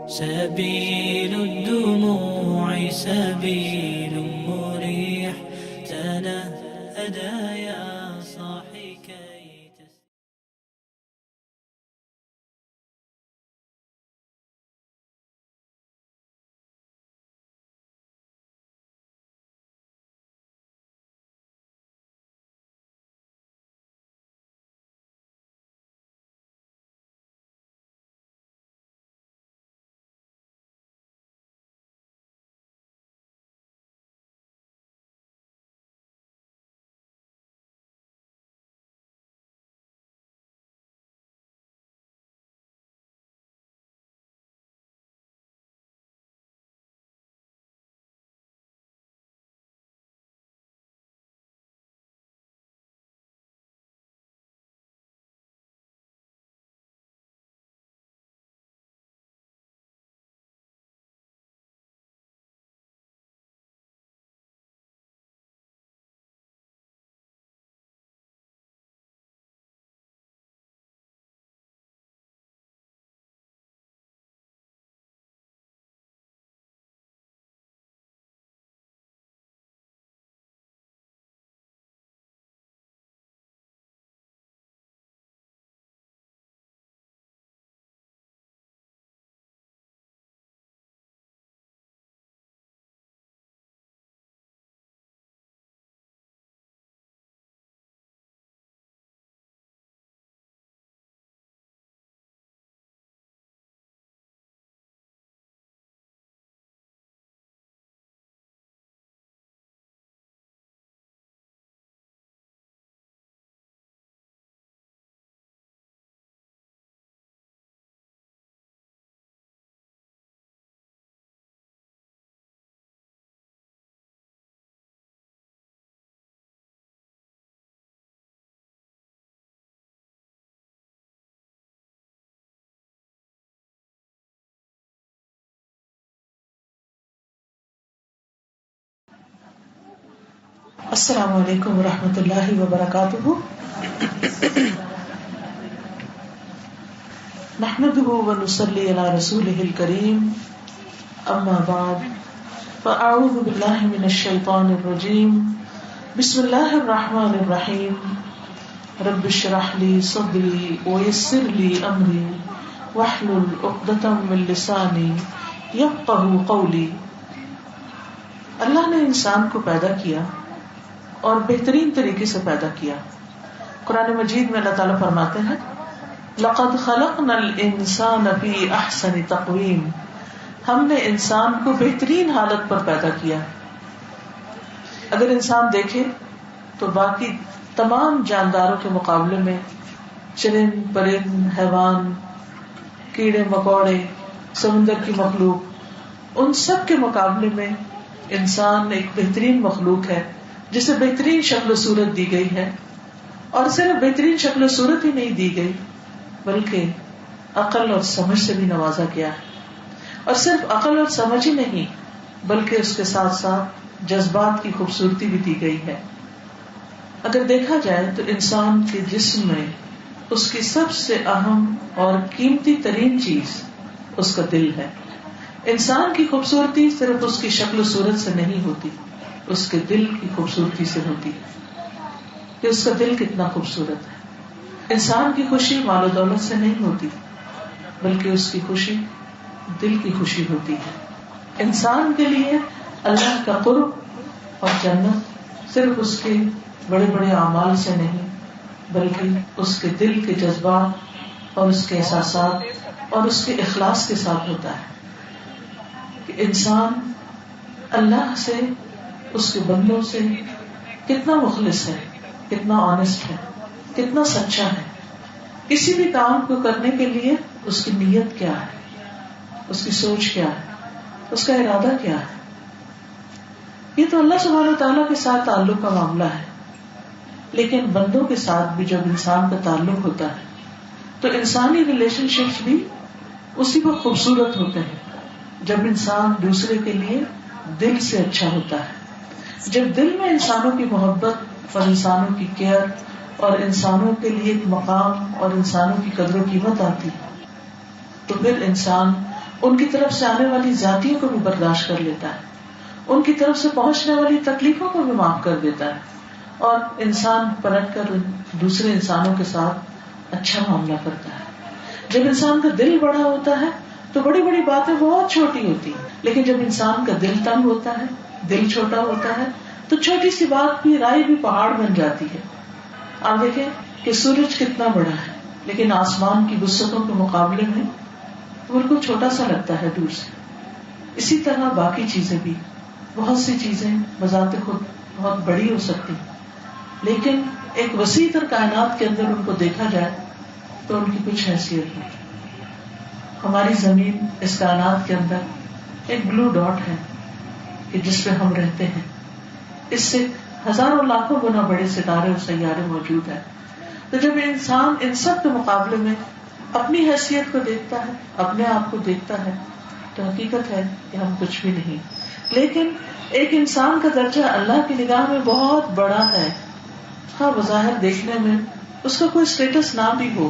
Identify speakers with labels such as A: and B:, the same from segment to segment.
A: سبيل الدموع سبيل مريح تنهدى يا صاحي كي
B: السلام علیکم ورحمۃ اللہ وبرکاتہ. نحمده ونصلي على رسوله الكريم. اما بعد فاعوذ باللہ من الشیطان الرجیم. بسم اللہ الرحمن الرحیم. رب اشرح لي صدری ويسر لي امری واحلل عقدۃ من لسانی یفقہوا قولی. اللہ نے انسان کو پیدا کیا اور بہترین طریقے سے پیدا کیا. قرآن مجید میں اللہ تعالیٰ فرماتے ہیں لَقَدْ خَلَقْنَا الْإِنسَانَ فِي أَحْسَنِ تَقْوِيمٍ. ہم نے انسان کو بہترین حالت پر پیدا کیا. اگر انسان دیکھے تو باقی تمام جانداروں کے مقابلے میں چرند پرند حیوان کیڑے مکوڑے سمندر کی مخلوق ان سب کے مقابلے میں انسان ایک بہترین مخلوق ہے جسے بہترین شکل و صورت دی گئی ہے. اور صرف بہترین شکل و صورت ہی نہیں دی گئی بلکہ عقل اور سمجھ سے بھی نوازا گیا ہے. اور صرف عقل اور سمجھ ہی نہیں بلکہ اس کے ساتھ ساتھ جذبات کی خوبصورتی بھی دی گئی ہے. اگر دیکھا جائے تو انسان کے جسم میں اس کی سب سے اہم اور قیمتی ترین چیز اس کا دل ہے. انسان کی خوبصورتی صرف اس کی شکل و صورت سے نہیں ہوتی، اس کے دل کی خوبصورتی سے ہوتی کہ اس کا دل کتنا خوبصورت ہے. انسان کی خوشی مال و دولت سے نہیں ہوتی بلکہ اس کی خوشی دل کی خوشی ہوتی ہے. انسان کے لیے اللہ کا قرب اور جنت صرف اس کے بڑے بڑے اعمال سے نہیں بلکہ اس کے دل کے جذبات اور اس کے احساسات اور اس کے اخلاص کے ساتھ ہوتا ہے. کہ انسان اللہ سے اس کے بندوں سے کتنا مخلص ہے، کتنا آنےسٹ ہے، کتنا سچا ہے. کسی بھی کام کو کرنے کے لیے اس کی نیت کیا ہے، اس کی سوچ کیا ہے، اس کا ارادہ کیا ہے. یہ تو اللہ سبحانہ وتعالیٰ کے ساتھ تعلق کا معاملہ ہے. لیکن بندوں کے ساتھ بھی جب انسان کا تعلق ہوتا ہے تو انسانی ریلیشن شپس بھی اسی وقت خوبصورت ہوتے ہیں جب انسان دوسرے کے لیے دل سے اچھا ہوتا ہے. جب دل میں انسانوں کی محبت اور انسانوں کی کیئر اور انسانوں کے لیے ایک مقام اور انسانوں کی قدر و قیمت آتی تو پھر انسان ان کی طرف سے آنے والی زیادتیوں کو بھی برداشت کر لیتا ہے, ان کی طرف سے پہنچنے والی تکلیفوں کو بھی معاف کر دیتا ہے, اور انسان پلٹ کر دوسرے انسانوں کے ساتھ اچھا معاملہ کرتا ہے. جب انسان کا دل بڑا ہوتا ہے تو بڑی بڑی باتیں بہت چھوٹی ہوتی ہیں, لیکن جب انسان کا دل تنگ ہوتا ہے, دل چھوٹا ہوتا ہے, تو چھوٹی سی بات بھی, رائی بھی پہاڑ بن جاتی ہے. آپ دیکھیں کہ سورج کتنا بڑا ہے, لیکن آسمان کی وسعتوں کے مقابلے میں بالکل چھوٹا سا لگتا ہے دور سے. اسی طرح باقی چیزیں بھی, بہت سی چیزیں بذات خود بہت بڑی ہو سکتی, لیکن ایک وسیع تر کائنات کے اندر ان کو دیکھا جائے تو ان کی کچھ حیثیت نہیں. ہماری زمین اس کائنات کے اندر ایک بلو ڈاٹ ہے کہ جس پہ ہم رہتے ہیں, اس سے ہزاروں لاکھوں گنا بڑے ستارے اور سیارے موجود ہیں. تو جب انسان ان سب کے مقابلے میں اپنی حیثیت کو دیکھتا ہے, اپنے آپ کو دیکھتا ہے, تو حقیقت ہے کہ ہم کچھ بھی نہیں. لیکن ایک انسان کا درجہ اللہ کی نگاہ میں بہت بڑا ہے. ہاں بظاہر دیکھنے میں اس کا کوئی اسٹیٹس نہ بھی ہو,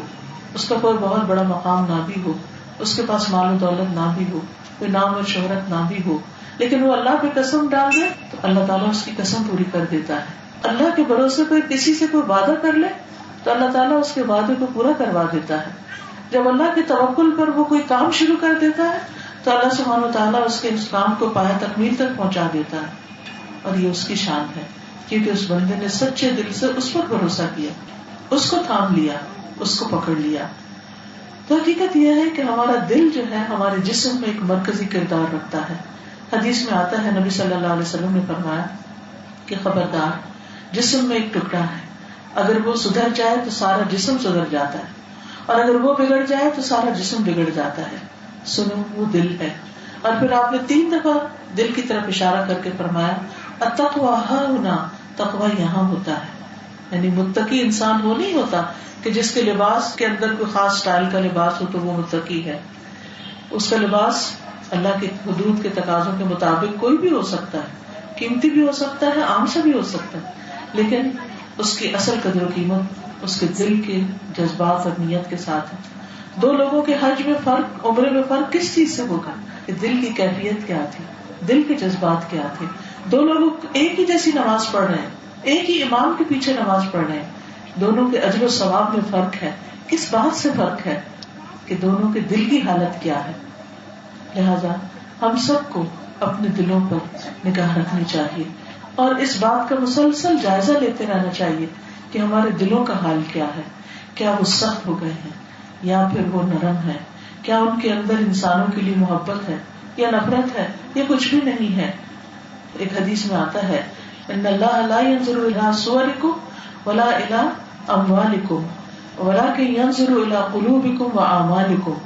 B: اس کا کوئی بہت بڑا مقام نہ بھی ہو, اس کے پاس مال و دولت نہ بھی ہو, کوئی نام اور شہرت نہ بھی ہو, لیکن وہ اللہ پہ قسم ڈال دے تو اللہ تعالیٰ اس کی قسم پوری کر دیتا ہے. اللہ کے بھروسے پہ کسی سے کوئی وعدہ کر لے تو اللہ تعالیٰ اس کے وعدے کو پورا کروا دیتا ہے. جب اللہ کے توکل پر وہ کوئی کام شروع کر دیتا ہے تو اللہ سبحانہ و تعالیٰ اس کے اس کام کو پایہ تکمیل تک پہنچا دیتا ہے. اور یہ اس کی شان ہے, کیونکہ اس بندے نے سچے دل سے اس پر بھروسہ کیا, اس کو تھام لیا, اس کو پکڑ لیا. تو حقیقت یہ ہے کہ ہمارا دل جو ہے ہمارے جسم میں ایک مرکزی کردار رکھتا ہے. حدیث میں آتا ہے, نبی صلی اللہ علیہ وسلم نے فرمایا کہ خبردار, جسم میں ایک ٹکڑا ہے, اگر وہ سدھر جائے تو سارا جسم سدھر جاتا ہے, اور اگر وہ بگڑ جائے تو سارا جسم بگڑ جاتا ہے. سنو, وہ دل ہے. اور پھر آپ نے 3 دفعہ دل کی طرف اشارہ کر کے فرمایا التقویٰ ہاہنا, تقویٰ یہاں ہوتا ہے. یعنی متقی انسان وہ نہیں ہوتا کہ جس کے لباس کے اندر کوئی خاص سٹائل کا لباس ہو تو وہ متقی ہے. اس کا لباس اللہ کے حدود کے تقاضوں کے مطابق کوئی بھی ہو سکتا ہے, قیمتی بھی ہو سکتا ہے, عام سے بھی ہو سکتا ہے, لیکن اس کی اصل قدر و قیمت اس کے دل کے جذبات اور نیت کے ساتھ ہے. 2 لوگوں کے حج میں فرق, عمرے میں فرق کس چیز سے ہوگا؟ کہ دل کی کیفیت کیا تھی, دل کے جذبات کیا تھے. 2 لوگ ایک ہی جیسی نماز پڑھ رہے ہیں, ایک ہی امام کے پیچھے نماز پڑھ رہے ہیں, دونوں کے اجر و ثواب میں فرق ہے. کس بات سے فرق ہے؟ کہ دونوں کے دل کی حالت کیا ہے. لہذا ہم سب کو اپنے دلوں پر نگاہ رکھنی چاہیے اور اس بات کا مسلسل جائزہ لیتے رہنا چاہیے کہ ہمارے دلوں کا حال کیا ہے. کیا وہ سخت ہو گئے ہیں یا پھر وہ نرم ہے؟ کیا ان کے اندر انسانوں کے لیے محبت ہے یا نفرت ہے یا کچھ بھی نہیں ہے؟ ایک حدیث میں آتا ہے ان اللہ لا ينظر الى صورکم ولا الى اموالکم ولكن ينظر الى قلوبکم واعمالکم.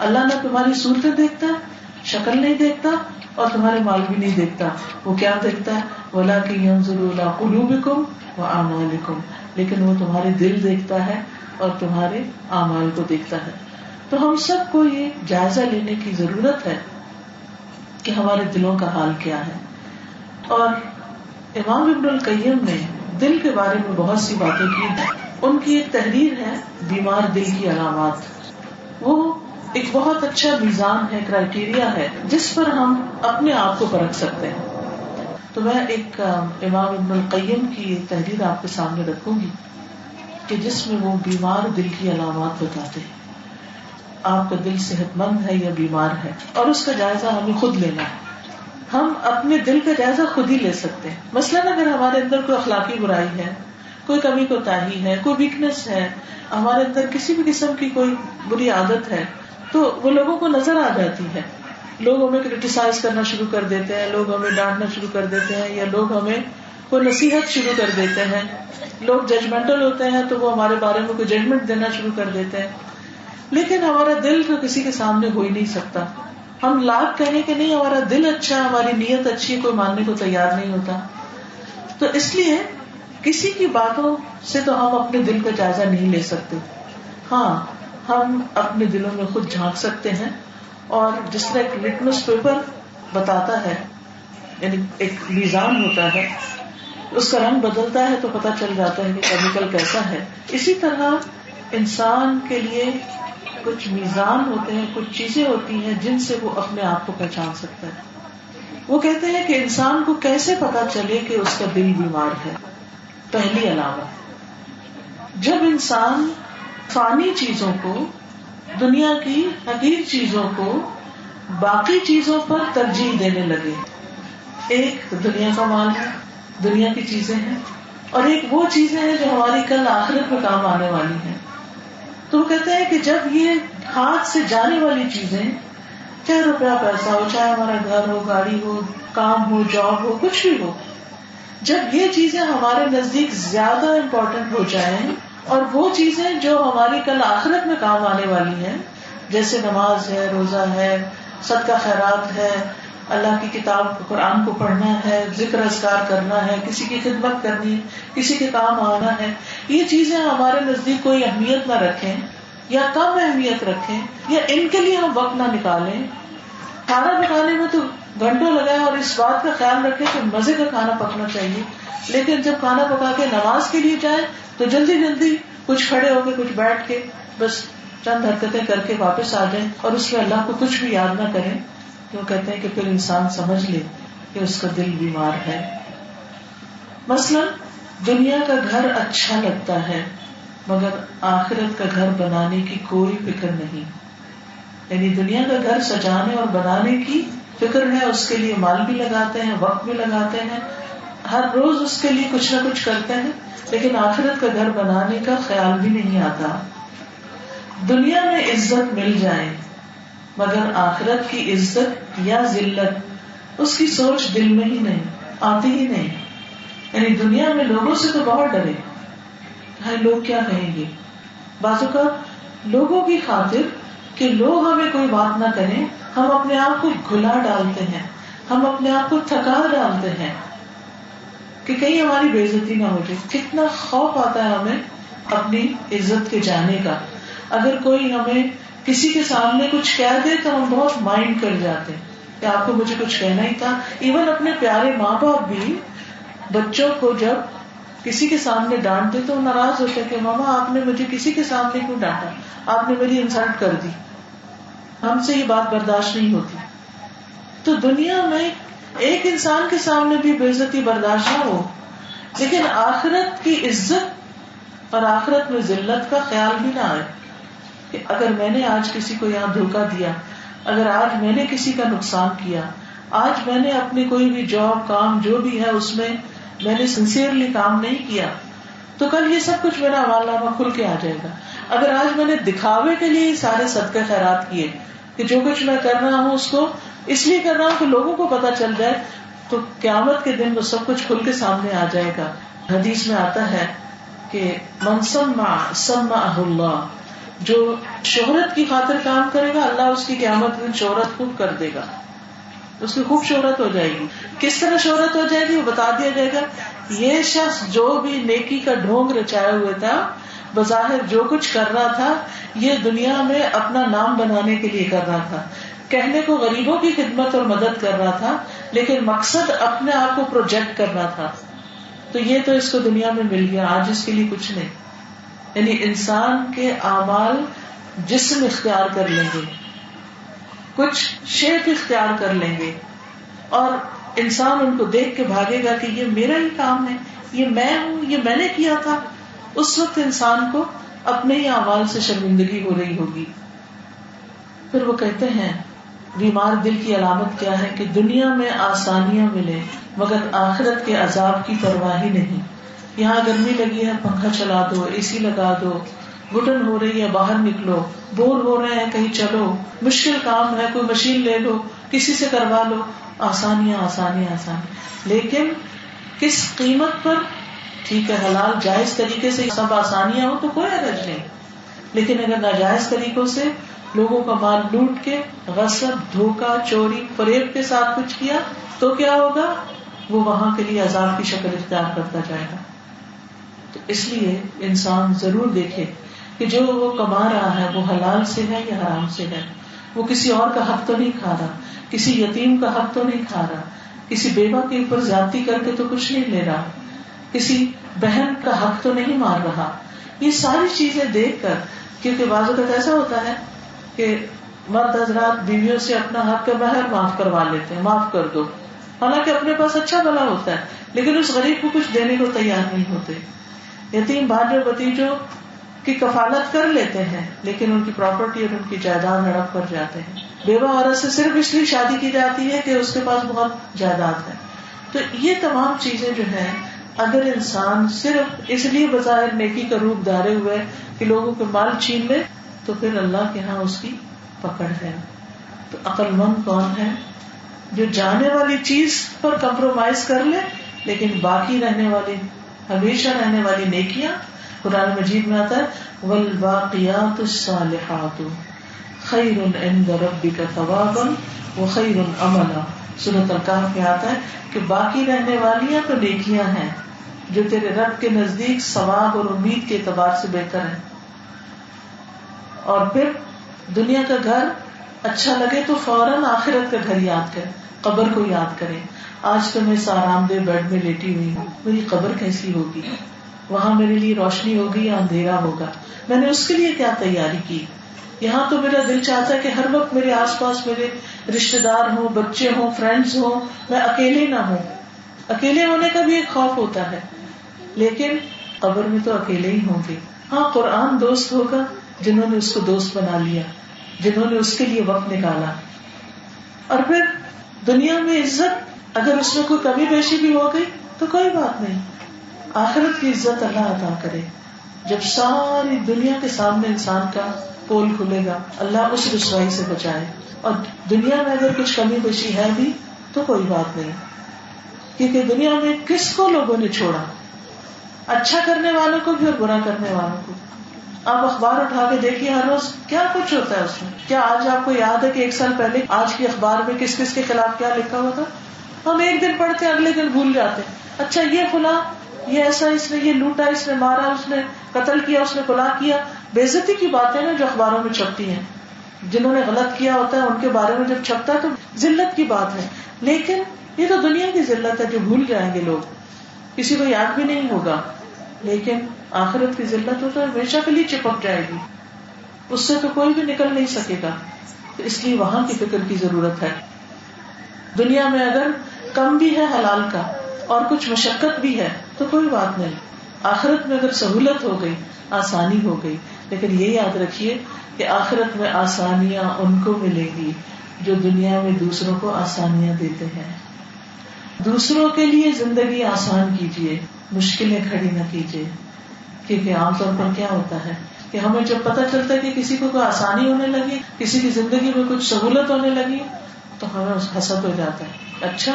B: اللہ نہ تمہاری صورتیں دیکھتا ہے, شکل نہیں دیکھتا, اور تمہارے مال بھی نہیں دیکھتا. وہ کیا دیکھتا ہے؟ وَلَكِنْ يَنْظُرُ إِلَىٰ قُلُوبِكُمْ وَأَعْمَالِكُمْ, لیکن وہ تمہارے دل دیکھتا ہے اور تمہارے اعمال کو دیکھتا ہے. تو ہم سب کو یہ جائزہ لینے کی ضرورت ہے کہ ہمارے دلوں کا حال کیا ہے. اور امام ابن القیم نے دل کے بارے میں بہت سی باتیں کی ہیں. ان کی ایک تحریر ہے بیمار دل کی علامات. وہ ایک بہت اچھا میزان ہے, کرائیٹیریا ہے جس پر ہم اپنے آپ کو پرکھ سکتے ہیں. تو میں ایک امام ابن القیم کی تحریر آپ کے سامنے رکھوں گی کہ جس میں وہ بیمار دل کی علامات بتاتے ہیں. آپ کا دل صحت مند ہے یا بیمار ہے, اور اس کا جائزہ ہمیں خود لینا ہے. ہم اپنے دل کا جائزہ خود ہی لے سکتے ہیں. مثلاً اگر ہمارے اندر کوئی اخلاقی برائی ہے, کوئی کمی کوتاہی ہے, کوئی ویکنس ہے, ہمارے اندر کسی بھی قسم کی کوئی بری عادت ہے, تو وہ لوگوں کو نظر آ جاتی ہے. لوگ ہمیں کرٹیسائز کرنا شروع کر دیتے ہیں, لوگ ہمیں ڈانٹنا شروع کر دیتے ہیں, یا لوگ ہمیں کوئی نصیحت شروع کر دیتے ہیں. لوگ ججمنٹل ہوتے ہیں تو وہ ہمارے بارے میں کوئی ججمنٹ دینا شروع کر دیتے ہیں. لیکن ہمارا دل تو کسی کے سامنے ہو ہی نہیں سکتا. ہم لاکھ کہیں کہ نہیں ہمارا دل اچھا, ہماری نیت اچھی, کوئی ماننے کو تیار نہیں ہوتا. تو اس لیے کسی کی باتوں سے تو ہم اپنے دل کا جائزہ نہیں لے سکتے. ہاں, ہم اپنے دلوں میں خود جھانک سکتے ہیں, اور جس طرح ایک لٹمس پیپر بتاتا ہے, یعنی ایک میزان ہوتا ہے, اس کا رنگ بدلتا ہے تو پتہ چل جاتا ہے کہ کیمیکل کیسا ہے. اسی طرح انسان کے لیے کچھ میزان ہوتے ہیں، کچھ چیزیں ہوتی ہیں جن سے وہ اپنے آپ کو پہچان سکتا ہے. وہ کہتے ہیں کہ انسان کو کیسے پتا چلے کہ اس کا دل بیمار ہے. پہلی علامت، جب انسان فانی چیزوں کو، دنیا کی حقیر چیزوں کو باقی چیزوں پر ترجیح دینے لگے. ایک دنیا کا مال ہے، دنیا کی چیزیں ہیں، اور ایک وہ چیزیں ہیں جو ہماری کل آخرت میں کام آنے والی ہیں. تو وہ کہتے ہیں کہ جب یہ ہاتھ سے جانے والی چیزیں، چاہے روپیہ پیسہ ہو، چاہے ہمارا گھر ہو، گاڑی ہو، کام ہو، جاب ہو، کچھ بھی ہو، جب یہ چیزیں ہمارے نزدیک زیادہ امپورٹنٹ ہو جائیں اور وہ چیزیں جو ہماری کل آخرت میں کام آنے والی ہیں، جیسے نماز ہے، روزہ ہے، صدقہ خیرات ہے، اللہ کی کتاب قرآن کو پڑھنا ہے، ذکر اذکار کرنا ہے، کسی کی خدمت کرنی ہے، کسی کے کام آنا ہے، یہ چیزیں ہمارے نزدیک کوئی اہمیت نہ رکھیں یا کم اہمیت رکھیں یا ان کے لیے ہم وقت نہ نکالیں. کھانا پکانے میں تو گھنٹوں لگائیں اور اس بات کا خیال رکھیں کہ مزے کا کھانا پکنا چاہیے، لیکن جب کھانا پکا کے نماز کے لیے جائیں تو جلدی جلدی کچھ کھڑے ہو کے کچھ بیٹھ کے بس چند حرکتیں کر کے واپس آ جائیں اور اس میں اللہ کو کچھ بھی یاد نہ کریں. وہ کہتے ہیں کہ پھر انسان سمجھ لے کہ اس کا دل بیمار ہے. مثلا دنیا کا گھر اچھا لگتا ہے مگر آخرت کا گھر بنانے کی کوئی فکر نہیں. یعنی دنیا کا گھر سجانے اور بنانے کی فکر ہے، اس کے لیے مال بھی لگاتے ہیں، وقت بھی لگاتے ہیں، ہر روز اس کے لیے کچھ نہ کچھ کرتے ہیں، لیکن آخرت کا گھر بنانے کا خیال بھی نہیں آتا. دنیا میں عزت مل جائے مگر آخرت کی عزت یا ذلت اس کی سوچ دل میں ہی نہیں آتی ہی نہیں. یعنی دنیا میں لوگوں سے تو بہت ڈرے، لوگ کیا کہیں گے. بعض اوقات لوگوں کی خاطر کہ لوگ ہمیں کوئی بات نہ کریں، ہم اپنے آپ کو گھلا ڈالتے ہیں، ہم اپنے آپ کو تھکا ڈالتے ہیں کہ کہیں ہماری بے عزتی نہ ہو جائے. کتنا خوف آتا ہے ہمیں اپنی عزت کے جانے کا. اگر کوئی ہمیں کسی کے سامنے کچھ کہہ دے تو ہم بہت مائنڈ کر جاتے ہیں کہ آپ کو مجھے کچھ کہنا ہی تھا. ایون اپنے پیارے ماں باپ بھی بچوں کو جب کسی کے سامنے ڈانٹتے تو ناراض ہوتے کہ ماما آپ نے مجھے کسی کے سامنے کیوں ڈانٹا، آپ نے میری انسلٹ کر دی، ہم سے یہ بات برداشت نہیں ہوتی. تو دنیا میں ایک انسان کے سامنے بھی بے عزتی برداشت نہ ہو، لیکن آخرت کی عزت اور آخرت میں ذلت کا خیال بھی نہ آئے کہ اگر میں نے آج کسی کو یہاں دھوکہ دیا، اگر آج میں نے کسی کا نقصان کیا، آج میں نے اپنی کوئی بھی جاب کام جو بھی ہے اس میں میں نے سنسیئرلی کام نہیں کیا، تو کل یہ سب کچھ میرا عمل نامہ کھل کے آ جائے گا. اگر آج میں نے دکھاوے کے لیے سارے صدقے خیرات کیے کہ جو کچھ میں کر رہا ہوں اس کو اس لیے کر رہا ہوں کہ لوگوں کو پتا چل جائے، تو قیامت کے دن وہ سب کچھ کھل کے سامنے آ جائے گا. حدیث میں آتا ہے کہ من سمعہ اللہ، جو شہرت کی خاطر کام کرے گا اللہ اس کی قیامت میں شہرت خوب کر دے گا، اس کی خوب شہرت ہو جائے گی. کس طرح شہرت ہو جائے گی وہ بتا دیا جائے گا. یہ شخص جو بھی نیکی کا ڈھونگ رچائے ہوئے تھا، بظاہر جو کچھ کر رہا تھا یہ دنیا میں اپنا نام بنانے کے لیے کر رہا تھا، کہنے کو غریبوں کی خدمت اور مدد کر رہا تھا، لیکن مقصد اپنے آپ کو پروجیکٹ کرنا تھا، تو یہ تو اس کو دنیا میں مل گیا، آج اس کے لیے کچھ نہیں. یعنی انسان کے اعمال جسم اختیار کر لیں گے، کچھ شیپ اختیار کر لیں گے، اور انسان ان کو دیکھ کے بھاگے گا کہ یہ میرا ہی کام ہے، یہ میں ہوں، یہ میں نے کیا تھا. اس وقت انسان کو اپنے ہی اعمال سے شرمندگی ہو رہی ہوگی. پھر وہ کہتے ہیں بیمار دل کی علامت کیا ہے کہ دنیا میں آسانیاں ملے مگر آخرت کے عذاب کی پرواہ ہی نہیں. یہاں گرمی لگی ہے پنکھا چلا دو، اے سی لگا دو، گھٹن ہو رہی ہے باہر نکلو، بور ہو رہے ہیں کہیں چلو، مشکل کام ہے کوئی مشین لے لو، کسی سے کروا لو، آسانیاں آسانیاں آسانیاں. لیکن کس قیمت پر؟ ٹھیک ہے حلال جائز طریقے سے سب آسانیاں ہو تو کوئی حرج نہیں، لیکن اگر ناجائز طریقوں سے لوگوں کا مال لوٹ کے غصب، دھوکہ، چوری، فریب کے ساتھ کچھ کیا تو کیا ہوگا؟ وہ وہاں کے لیے عذاب کی شکل اختیار کرتا جائے گا. تو اس لیے انسان ضرور دیکھے کہ جو وہ کما رہا ہے وہ حلال سے ہے یا حرام سے ہے. وہ کسی اور کا حق تو نہیں کھا رہا، کسی یتیم کا حق تو نہیں کھا رہا، کسی بیوہ کے اوپر زیادتی کر کے تو کچھ نہیں لے رہا، کسی بہن کا حق تو نہیں مار رہا. یہ ساری چیزیں دیکھ کر، کیونکہ بعض اوقات ایسا ہوتا ہے کہ مرد حضرات بیویوں سے اپنا حق کا مہر معاف کروا لیتے ہیں، معاف کر دو، حالانکہ اپنے پاس اچھا بھلا ہوتا ہے لیکن اس غریب کو کچھ دینے کو تیار نہیں ہوتے. یتیم بھانجوں بھتیجوں کی کفالت کر لیتے ہیں لیکن ان کی پراپرٹی اور ان کی جائیداد ہڑپ کر جاتے ہیں. بیوہ عورت سے صرف اس لیے شادی کی جاتی ہے کہ اس کے پاس بہت جائیداد ہے. تو یہ تمام چیزیں جو ہیں اگر انسان صرف اس لیے بظاہر نیکی کا روپ دھارے ہوئے کہ لوگوں کے مال چھین لے تو پھر اللہ کے ہاں اس کی پکڑ ہے. تو عقل مند کون ہے؟ جو جانے والی چیز پر کمپرومائز کر لے لیکن باقی رہنے والی ہمیشہ رہنے والی نیکیاں. قرآن مجید میں آتا ہے والباقیات الصالحات خیر عند ربک ثوابا وخیر املا. سورۃ الکہف میں آتا ہے کہ باقی رہنے والیاں تو نیکیاں ہیں جو تیرے رب کے نزدیک ثواب اور امید کے اعتبار سے بہتر ہیں. اور پھر دنیا کا گھر اچھا لگے تو فوراً آخرت کا گھر یاد کرے، قبر کو یاد کرے. آج تو میں اس آرام دہ بیڈ میں لیٹی ہوئی ہوں، میری قبر کیسی ہوگی، وہاں میرے لیے روشنی ہوگی یا اندھیرا ہوگا، میں نے اس کے لیے کیا تیاری کی. یہاں تو میرا دل چاہتا ہے کہ ہر وقت میرے آس پاس میرے رشتے دار ہوں، بچے ہوں، فرینڈز ہوں، میں اکیلے نہ ہوں. اکیلے ہونے کا بھی ایک خوف ہوتا ہے لیکن قبر میں تو اکیلے ہی ہوں گے. ہاں قرآن دوست ہوگا جنہوں نے اس کو دوست بنا لیا، جنہوں نے اس کے لیے وقت نکالا. اور پھر دنیا میں عزت اگر اس میں کوئی کمی بیشی بھی ہو گئی تو کوئی بات نہیں، آخرت کی عزت اللہ عطا کرے. جب ساری دنیا کے سامنے انسان کا پول کھلے گا اللہ اس رسوائی سے بچائے. اور دنیا میں اگر کچھ کمی بیشی ہے بھی تو کوئی بات نہیں، کیونکہ دنیا میں کس کو لوگوں نے چھوڑا، اچھا کرنے والوں کو بھی اور برا کرنے والوں کو. آپ اخبار اٹھا کے دیکھیے ہر روز کیا کچھ ہوتا ہے اس میں. کیا آج آپ کو یاد ہے کہ 1 سال پہلے آج کی اخبار میں کس کس کے خلاف کیا لکھا ہوا تھا؟ ہم ایک دن پڑھتے ہیں اگلے دن بھول جاتے ہیں. اچھا یہ فلاں، یہ ایسا، اس نے یہ لوٹا، اس نے مارا، اس نے قتل کیا، اس نے قلا کیا. بے عزتی کی باتیں نا جو اخباروں میں چھپتی ہیں، جنہوں نے غلط کیا ہوتا ہے ان کے بارے میں جب چھپتا ہے تو ذلت کی بات ہے. لیکن یہ تو دنیا کی ذلت ہے جو بھول جائیں گے لوگ، کسی کو یاد بھی نہیں ہوگا. لیکن آخرت کی ذلت ہو تو ہمیشہ کے لیے چپک جائے گی، اس سے تو کوئی بھی نکل نہیں سکے گا. تو اس لیے وہاں کی فکر کی ضرورت ہے. دنیا میں اگر کم بھی ہے حلال کا اور کچھ مشقت بھی ہے تو کوئی بات نہیں، آخرت میں اگر سہولت ہو گئی، آسانی ہو گئی. لیکن یہ یاد رکھیے کہ آخرت میں آسانیاں ان کو ملے گی جو دنیا میں دوسروں کو آسانیاں دیتے ہیں. دوسروں کے لیے زندگی آسان کیجیے، مشکلیں کھڑی نہ کیجیے. کیونکہ عام طور پر کیا ہوتا ہے کہ ہمیں جب پتہ چلتا ہے کہ کسی کو کوئی آسانی ہونے لگی، کسی کی زندگی میں کچھ سہولت ہونے لگی تو ہمیں حسد ہو جاتا ہے. اچھا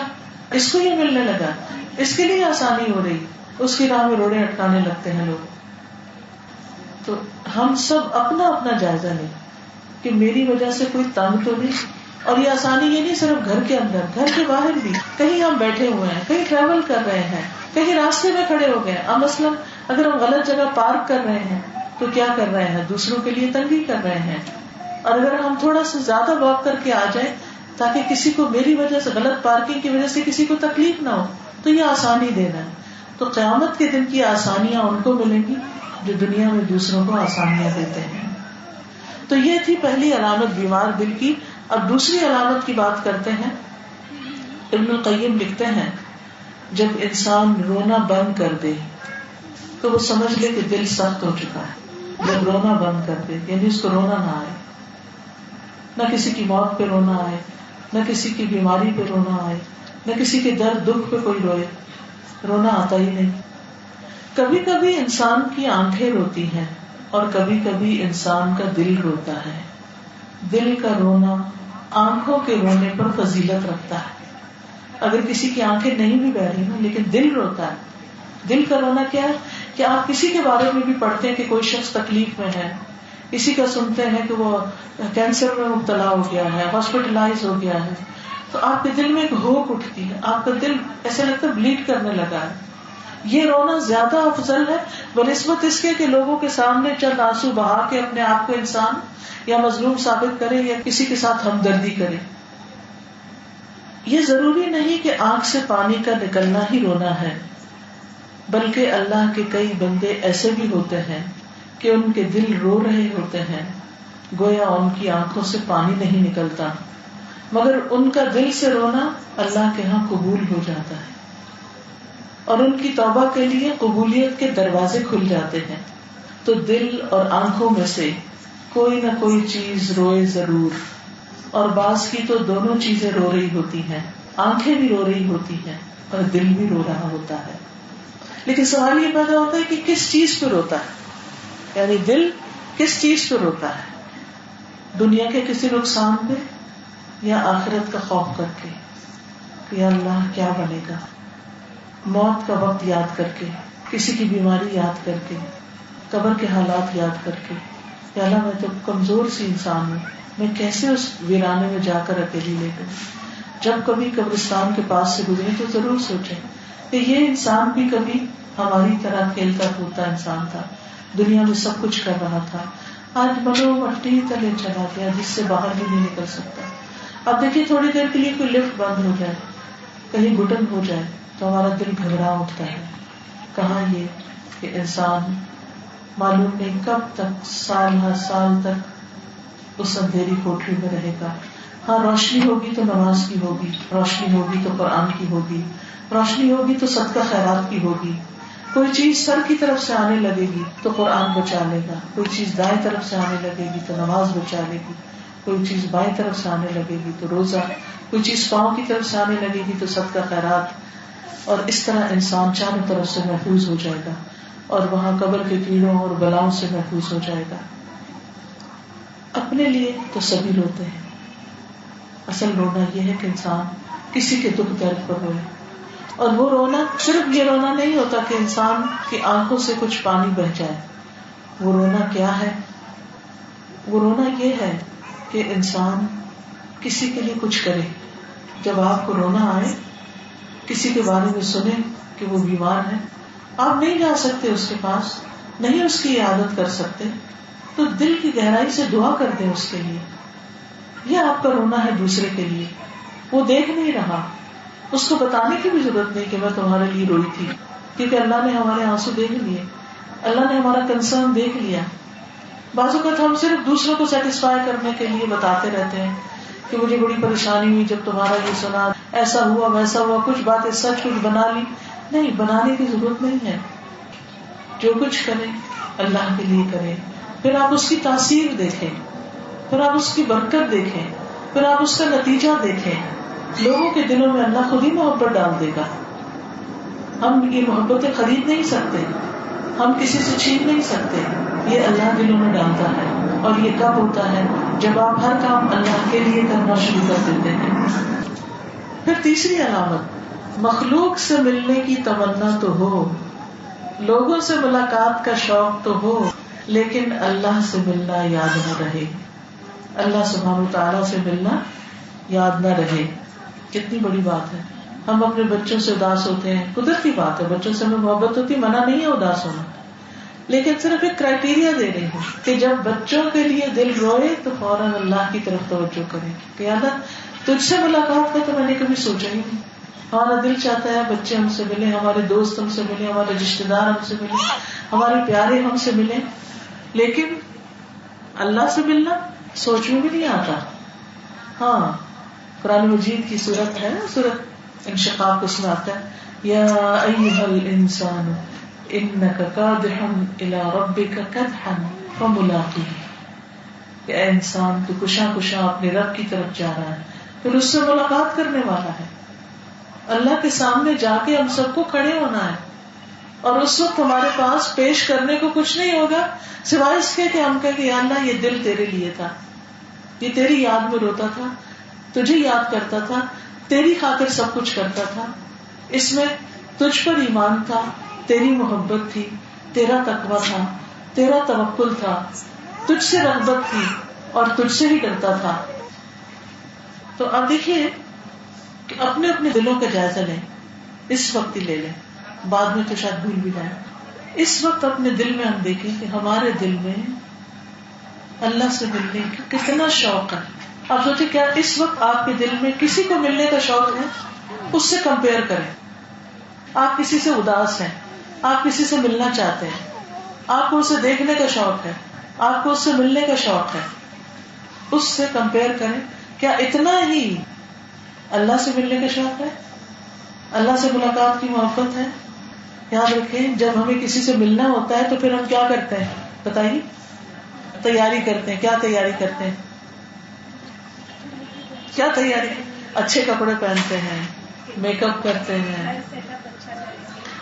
B: اس کو یہ ملنے لگا، اس کے لیے آسانی ہو رہی، اس کی راہ میں روڑے اٹکانے لگتے ہیں لوگ. تو ہم سب اپنا اپنا جائزہ لیں کہ میری وجہ سے کوئی تنگ تو نہیں. اور یہ آسانی یہ نہیں صرف گھر کے اندر، گھر کے باہر بھی. کہیں ہم بیٹھے ہوئے ہیں، کہیں ٹریول کر رہے ہیں، کہیں راستے میں کھڑے ہو گئے. اب مثلاً اگر ہم غلط جگہ پارک کر رہے ہیں تو کیا کر رہے ہیں؟ دوسروں کے لیے تنگی کر رہے ہیں. اور اگر ہم تھوڑا سا زیادہ واک کر کے آ جائیں تاکہ کسی کو میری وجہ سے، غلط پارکنگ کی وجہ سے کسی کو تکلیف نہ ہو، تو یہ آسانی دینا ہے. تو قیامت کے دن کی آسانیاں ان کو ملیں گی جو دنیا میں دوسروں کو آسانیاں دیتے ہیں. تو یہ تھی پہلی علامت بیمار دل کی. اب دوسری علامت کی بات کرتے ہیں. ابن القیم لکھتے ہیں جب انسان رونا بند کر دے تو وہ سمجھ لے کہ دل سخت ہو چکا ہے. جب رونا بند کر دے یعنی اس کو رونا نہ آئے، نہ کسی کی موت پہ رونا آئے، نہ کسی کی بیماری پہ رونا آئے، نہ کسی کے درد دکھ پہ کوئی روئے، رونا آتا ہی نہیں. کبھی کبھی انسان کی آنکھیں روتی ہیں اور کبھی کبھی انسان کا دل روتا ہے. دل کا رونا آنکھوں کے رونے پر فضیلت رکھتا ہے. اگر کسی کی آنکھیں نہیں بھی بہ رہی ہیں لیکن دل روتا ہے. دل کا رونا کیا ہے کہ آپ کسی کے بارے میں بھی پڑھتے ہیں کہ کوئی شخص تکلیف میں ہے، کسی کا سنتے ہیں کہ وہ کینسر میں مبتلا ہو گیا ہے، ہاسپٹلائز ہو گیا ہے، تو آپ کے دل میں ایک ہوپ اٹھتی ہے، آپ کا دل ایسے لگتا ہے بلیڈ کرنے لگا ہے. یہ رونا زیادہ افضل ہے بنسبت اس کے کہ لوگوں کے سامنے چند آنسو بہا کے اپنے آپ کو انسان یا مظلوم ثابت کرے یا کسی کے ساتھ ہمدردی کرے. یہ ضروری نہیں کہ آنکھ سے پانی کا نکلنا ہی رونا ہے، بلکہ اللہ کے کئی بندے ایسے بھی ہوتے ہیں کہ ان کے دل رو رہے ہوتے ہیں گویا ان کی آنکھوں سے پانی نہیں نکلتا، مگر ان کا دل سے رونا اللہ کے ہاں قبول ہو جاتا ہے اور ان کی توبہ کے لیے قبولیت کے دروازے کھل جاتے ہیں. تو دل اور آنکھوں میں سے کوئی نہ کوئی چیز روئے ضرور، اور بعض کی تو دونوں چیزیں رو رہی ہوتی ہیں، آنکھیں بھی رو رہی ہوتی ہیں اور دل بھی رو رہا ہوتا ہے. لیکن سوال یہ پیدا ہوتا ہے کہ کس چیز پہ روتا ہے، یعنی دل کس چیز پہ روتا ہے؟ دنیا کے کسی نقصان پہ یا آخرت کا خوف کر کے کہ یا اللہ کیا بنے گا، موت کا وقت یاد کر کے، کسی کی بیماری یاد کر کے، قبر کے حالات یاد کر کے، یا اللہ میں تو کمزور سی انسان ہوں، میں کیسے اس ویرانے میں جا کر اکیلی لے گئی. جب کبھی قبرستان کے پاس سے گزرے تو ضرور سوچیں کہ یہ انسان بھی کبھی ہماری طرح کھیلتا کودتا انسان تھا، دنیا میں سب کچھ کر رہا تھا، آج بلو مٹی تلے چلا گیا جس سے باہر بھی نہیں نکل سکتا. اب دیکھیے تھوڑی دیر کے لیے کوئی لفٹ بند ہو جائے، کہیں گھٹن ہو جائے تو ہمارا دل گھبرا اٹھتا ہے. کہاں یہ کہ انسان معلوم نہیں کب تک، سال ہر سال تک اس اندھیری کوٹری میں رہے گا. ہاں روشنی ہوگی تو نماز کی ہوگی، روشنی ہوگی تو قرآن کی ہوگی، روشنی ہوگی تو صدقہ خیرات کی ہوگی. کوئی چیز سر کی طرف سے آنے لگے گی تو قرآن بچا لے گا، کوئی چیز دائیں طرف سے آنے لگے گی تو نماز بچا لے گی، کوئی چیز بائیں طرف سے آنے لگے گی تو روزہ، کوئی چیز پاؤں کی طرف سے آنے لگے گی تو صدقہ خیرات. اور اس طرح انسان چاروں طرف سے محفوظ ہو جائے گا اور وہاں قبر کے کیڑوں اور بلاؤں سے محفوظ ہو جائے گا. اپنے لیے تو سبھی روتے ہیں، اصل رونا یہ ہے کہ انسان کسی کے دکھ درد پر روئے. اور وہ رونا صرف یہ رونا نہیں ہوتا کہ انسان کی آنکھوں سے کچھ پانی بہہ جائے. وہ رونا کیا ہے؟ وہ رونا یہ ہے کہ انسان کسی کے لیے کچھ کرے. جب آپ کو رونا آئے، کسی کے بارے میں سنیں کہ وہ بیمار ہے، آپ نہیں جا سکتے اس کے پاس، نہیں اس کی عیادت کر سکتے، تو دل کی گہرائی سے دعا کر دیں اس کے لیے. یہ آپ کا رونا ہے دوسرے کے لیے. وہ دیکھ نہیں رہا، اس کو بتانے کی بھی ضرورت نہیں کہ میں تمہارے لیے روئی تھی، کیونکہ اللہ نے ہمارے آنسو دیکھ لیے، اللہ نے ہمارا کنسرن دیکھ لیا. بعض اوقات ہم صرف دوسروں کو سیٹسفائی کرنے کے لیے بتاتے رہتے ہیں کہ مجھے بڑی پریشانی ہوئی جب تمہارا یہ سنا، ایسا ہوا ویسا ہوا، کچھ باتیں سچ کچھ بنا لی. نہیں، بنانے کی ضرورت نہیں ہے. جو کچھ کریں اللہ کے لیے کریں، پھر آپ اس کی تاثیر دیکھیں، پھر آپ اس کی برکت دیکھیں، پھر آپ اس کا نتیجہ دیکھیں. لوگوں کے دلوں میں اللہ خود ہی محبت ڈال دے گا. ہم یہ محبتیں خرید نہیں سکتے، ہم کسی سے چھین نہیں سکتے، یہ اللہ دلوں میں ڈالتا ہے. اور یہ کب ہوتا ہے؟ جب آپ ہر کام اللہ کے لیے کرنا شروع کر دیتے ہیں. پھر تیسری علامت، مخلوق سے ملنے کی تمنا تو ہو، لوگوں سے ملاقات کا شوق تو ہو، لیکن اللہ سے ملنا یاد نہ رہے. اللہ سبحانہ وتعالیٰ سے ملنا یاد نہ رہے. کتنی بڑی بات ہے. ہم اپنے بچوں سے اداس ہوتے ہیں، قدرتی بات ہے، بچوں سے ہمیں محبت ہوتی، منع نہیں ہے اداس ہونا، لیکن صرف ایک کرائٹیریا دے رہی ہوں کہ جب بچوں کے لیے دل روئے تو فوراً اللہ کی طرف توجہ کریں کہ اللہ تجھ سے ملاقات کا تو میں نے کبھی سوچا ہی نہیں. ہمارا دل چاہتا ہے بچے ہم سے ملیں، ہمارے دوست ہم سے ملیں، ہمارے رشتے دار ہم سے ملیں، ہمارے پیارے ہم سے ملیں، لیکن اللہ سے ملنا سوچ میں بھی نہیں آتا. ہاں قرآن مجید کی سورت ہے، سورت انشقاق، اس میں آتا ہے یا ایھا الانسان انک کادح الی ربک کدحا فملاقیہ. کہ اے انسان تو کشاں کشاں اپنے رب کی طرف جا رہا ہے، پھر اس سے ملاقات کرنے والا ہے. اللہ کے سامنے جا کے ہم سب کو کھڑے ہونا ہے، اور اس وقت ہمارے پاس پیش کرنے کو کچھ نہیں ہوگا سوائے اس کے کہ ہم کہیں کہ اللہ یہ دل تیرے لیے تھا، یہ تیری یاد میں روتا تھا، تجھے یاد کرتا تھا، تیری خاطر سب کچھ کرتا تھا، اس میں تجھ پر ایمان تھا، تیری محبت تھی، تیرا تقویٰ تھا، تیرا توکل تھا، تجھ سے رغبت تھی اور تجھ سے ہی ڈرتا تھا. تو اب دیکھیے کہ اپنے اپنے دلوں کا جائزہ لیں، اس وقت ہی لے لیں، بعد میں تو شاید بھول بھی جائیں. اس وقت اپنے دل میں ہم دیکھیں کہ ہمارے دل میں اللہ سے ملنے کا کتنا شوق ہے. آپ سوچیں کیا اس وقت آپ کے دل میں کسی کو ملنے کا شوق ہے؟ اس سے کمپیئر کریں. آپ کسی سے اداس ہیں، آپ کسی سے ملنا چاہتے ہیں، آپ کو اسے دیکھنے کا شوق ہے، آپ کو اس سے ملنے کا شوق ہے، اس سے کمپیئر کریں. کیا اتنا ہی اللہ سے ملنے کا شوق ہے؟ اللہ سے ملاقات کی محبت ہے؟ یاد رکھیں جب ہمیں کسی سے ملنا ہوتا ہے تو پھر ہم کیا کرتے ہیں بتائیے؟ تیاری کرتے ہیں. کیا تیاری کرتے ہیں؟ کیا تیاری؟ اچھے کپڑے پہنتے ہیں, میک اپ کرتے ہیں,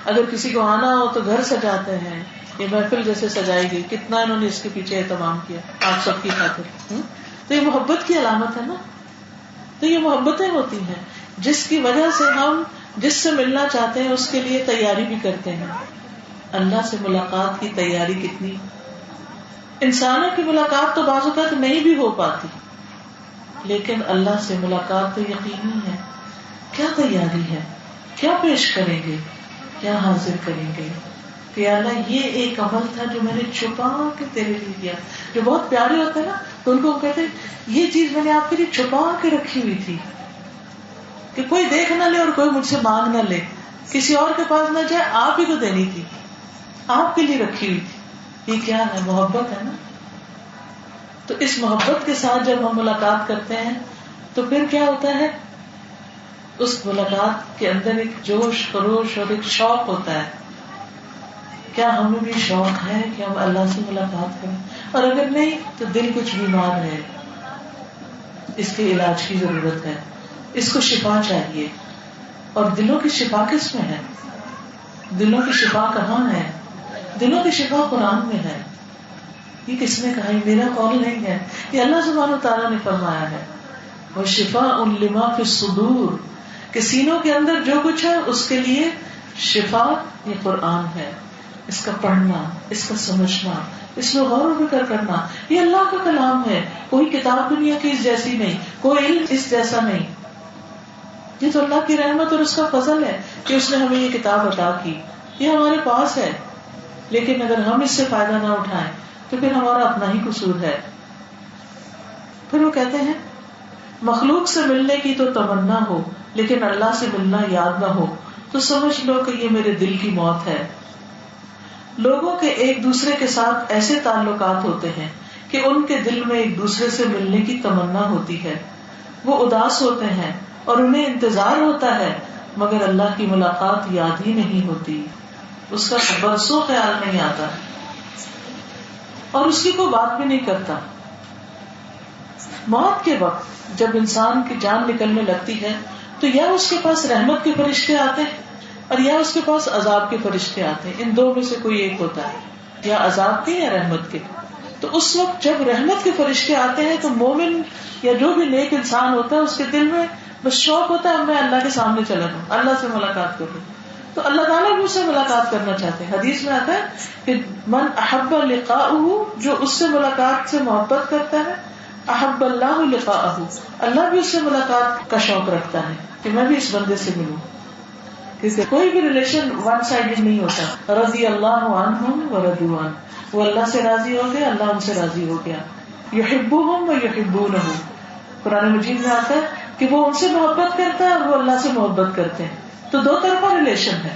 B: اگر کسی کو آنا ہو تو گھر سجاتے ہیں. یہ محفل جیسے سجائی گئی, کتنا انہوں نے اس کے پیچھے اہتمام کیا آپ سب کی خاطر. تو یہ محبت کی علامت ہے نا. تو یہ محبتیں ہوتی ہیں جس کی وجہ سے ہم جس سے ملنا چاہتے ہیں اس کے لیے تیاری بھی کرتے ہیں. اللہ سے ملاقات کی تیاری کتنی. انسانوں کی ملاقات تو بعض اوقات نہیں بھی ہو پاتی, لیکن اللہ سے ملاقات تو یقینی ہے. کیا تیاری ہے, کیا پیش کریں گے, کیا حاضر کریں گے کہ اللہ یہ ایک عمل تھا جو میں نے چھپا کے تیرے لیے کیا. جو بہت پیارے ہوتے ہیں نا تو ان کو کہتے ہیں یہ چیز میں نے آپ کے لیے چھپا کے رکھی ہوئی تھی کہ کوئی دیکھ نہ لے اور کوئی مجھ سے مانگ نہ لے, کسی اور کے پاس نہ جائے, آپ ہی کو دینی تھی, آپ کے لیے رکھی ہوئی تھی. یہ کیا ہے؟ محبت ہے نا. تو اس محبت کے ساتھ جب ہم ملاقات کرتے ہیں تو پھر کیا ہوتا ہے؟ اس ملاقات کے اندر ایک جوش خروش اور ایک شوق ہوتا ہے. کیا ہمیں بھی شوق ہے کہ ہم اللہ سے ملاقات کریں؟ اور اگر نہیں تو دل کچھ بیمار ہے, اس کے علاج کی ضرورت ہے, اس کو شفا چاہیے. اور دلوں کی شفا کس میں ہے؟ دلوں کی شفا کہاں ہے؟ دلوں کی شفا قرآن میں ہے. یہ کس نے کہا؟ یہ میرا قول نہیں ہے, یہ اللہ سبحانہ وتعالیٰ نے فرمایا ہے. وَشِفَاءٌ لِمَا فِي الصُّدُورِ, کہ سینوں کے اندر جو کچھ ہے اس کے لیے شفا یہ قرآن ہے. اس کا پڑھنا, اس کا سمجھنا, اس میں غور و فکر کرنا, یہ اللہ کا کلام ہے. کوئی کتاب دنیا کی اس جیسی نہیں, کوئی علم اس جیسا نہیں. یہ تو اللہ کی رحمت اور اس کا فضل ہے کہ اس نے ہمیں یہ کتاب عطا کی. یہ ہمارے پاس ہے, لیکن اگر ہم اس سے فائدہ نہ اٹھائیں تو پھر ہمارا اپنا ہی قصور ہے. پھر وہ کہتے ہیں مخلوق سے ملنے کی تو تمنا ہو لیکن اللہ سے ملنا یاد نہ ہو تو سمجھ لو کہ یہ میرے دل کی موت ہے. لوگوں کے ایک دوسرے کے ساتھ ایسے تعلقات ہوتے ہیں کہ ان کے دل میں ایک دوسرے سے ملنے کی تمنا ہوتی ہے. وہ اداس ہوتے ہیں اور انہیں انتظار ہوتا ہے, مگر اللہ کی ملاقات یاد ہی نہیں ہوتی, اس کا برسوں خیال نہیں آتا اور اس کی کوئی بات بھی نہیں کرتا. موت کے وقت جب انسان کی جان نکلنے لگتی ہے تو یا اس کے پاس رحمت کے فرشتے آتے ہیں اور یا اس کے پاس عذاب کے فرشتے آتے ہیں. ان دو میں سے کوئی ایک ہوتا ہے, یا عذاب کے یا رحمت کے. تو اس وقت جب رحمت کے فرشتے آتے ہیں تو مومن یا جو بھی نیک انسان ہوتا ہے اس کے دل میں بس شوق ہوتا ہے میں اللہ کے سامنے چلا جاؤں, اللہ سے ملاقات کروں. تو اللہ تعالیٰ بھی اس سے ملاقات کرنا چاہتے ہیں. حدیث میں آتا ہے کہ من احب لقاءہ, جو اس سے ملاقات سے محبت کرتا ہے, احب اللہ لقاءہ, اللہ بھی اس سے ملاقات کا شوق رکھتا ہے کہ میں بھی اس بندے سے ملوں. کیونکہ کوئی بھی ریلیشن ون سائڈڈ نہیں ہوتا. رضی اللہ عنہم ورضوا عنہ, وہ اللہ سے راضی ہو گیا, اللہ ان سے راضی ہو گیا. یحبہم ویحبونہ, قرآن مجید میں آتا ہے کہ وہ ان سے محبت کرتا ہے اور وہ اللہ سے محبت کرتے ہیں. تو دو طرفہ ریلیشن ہے.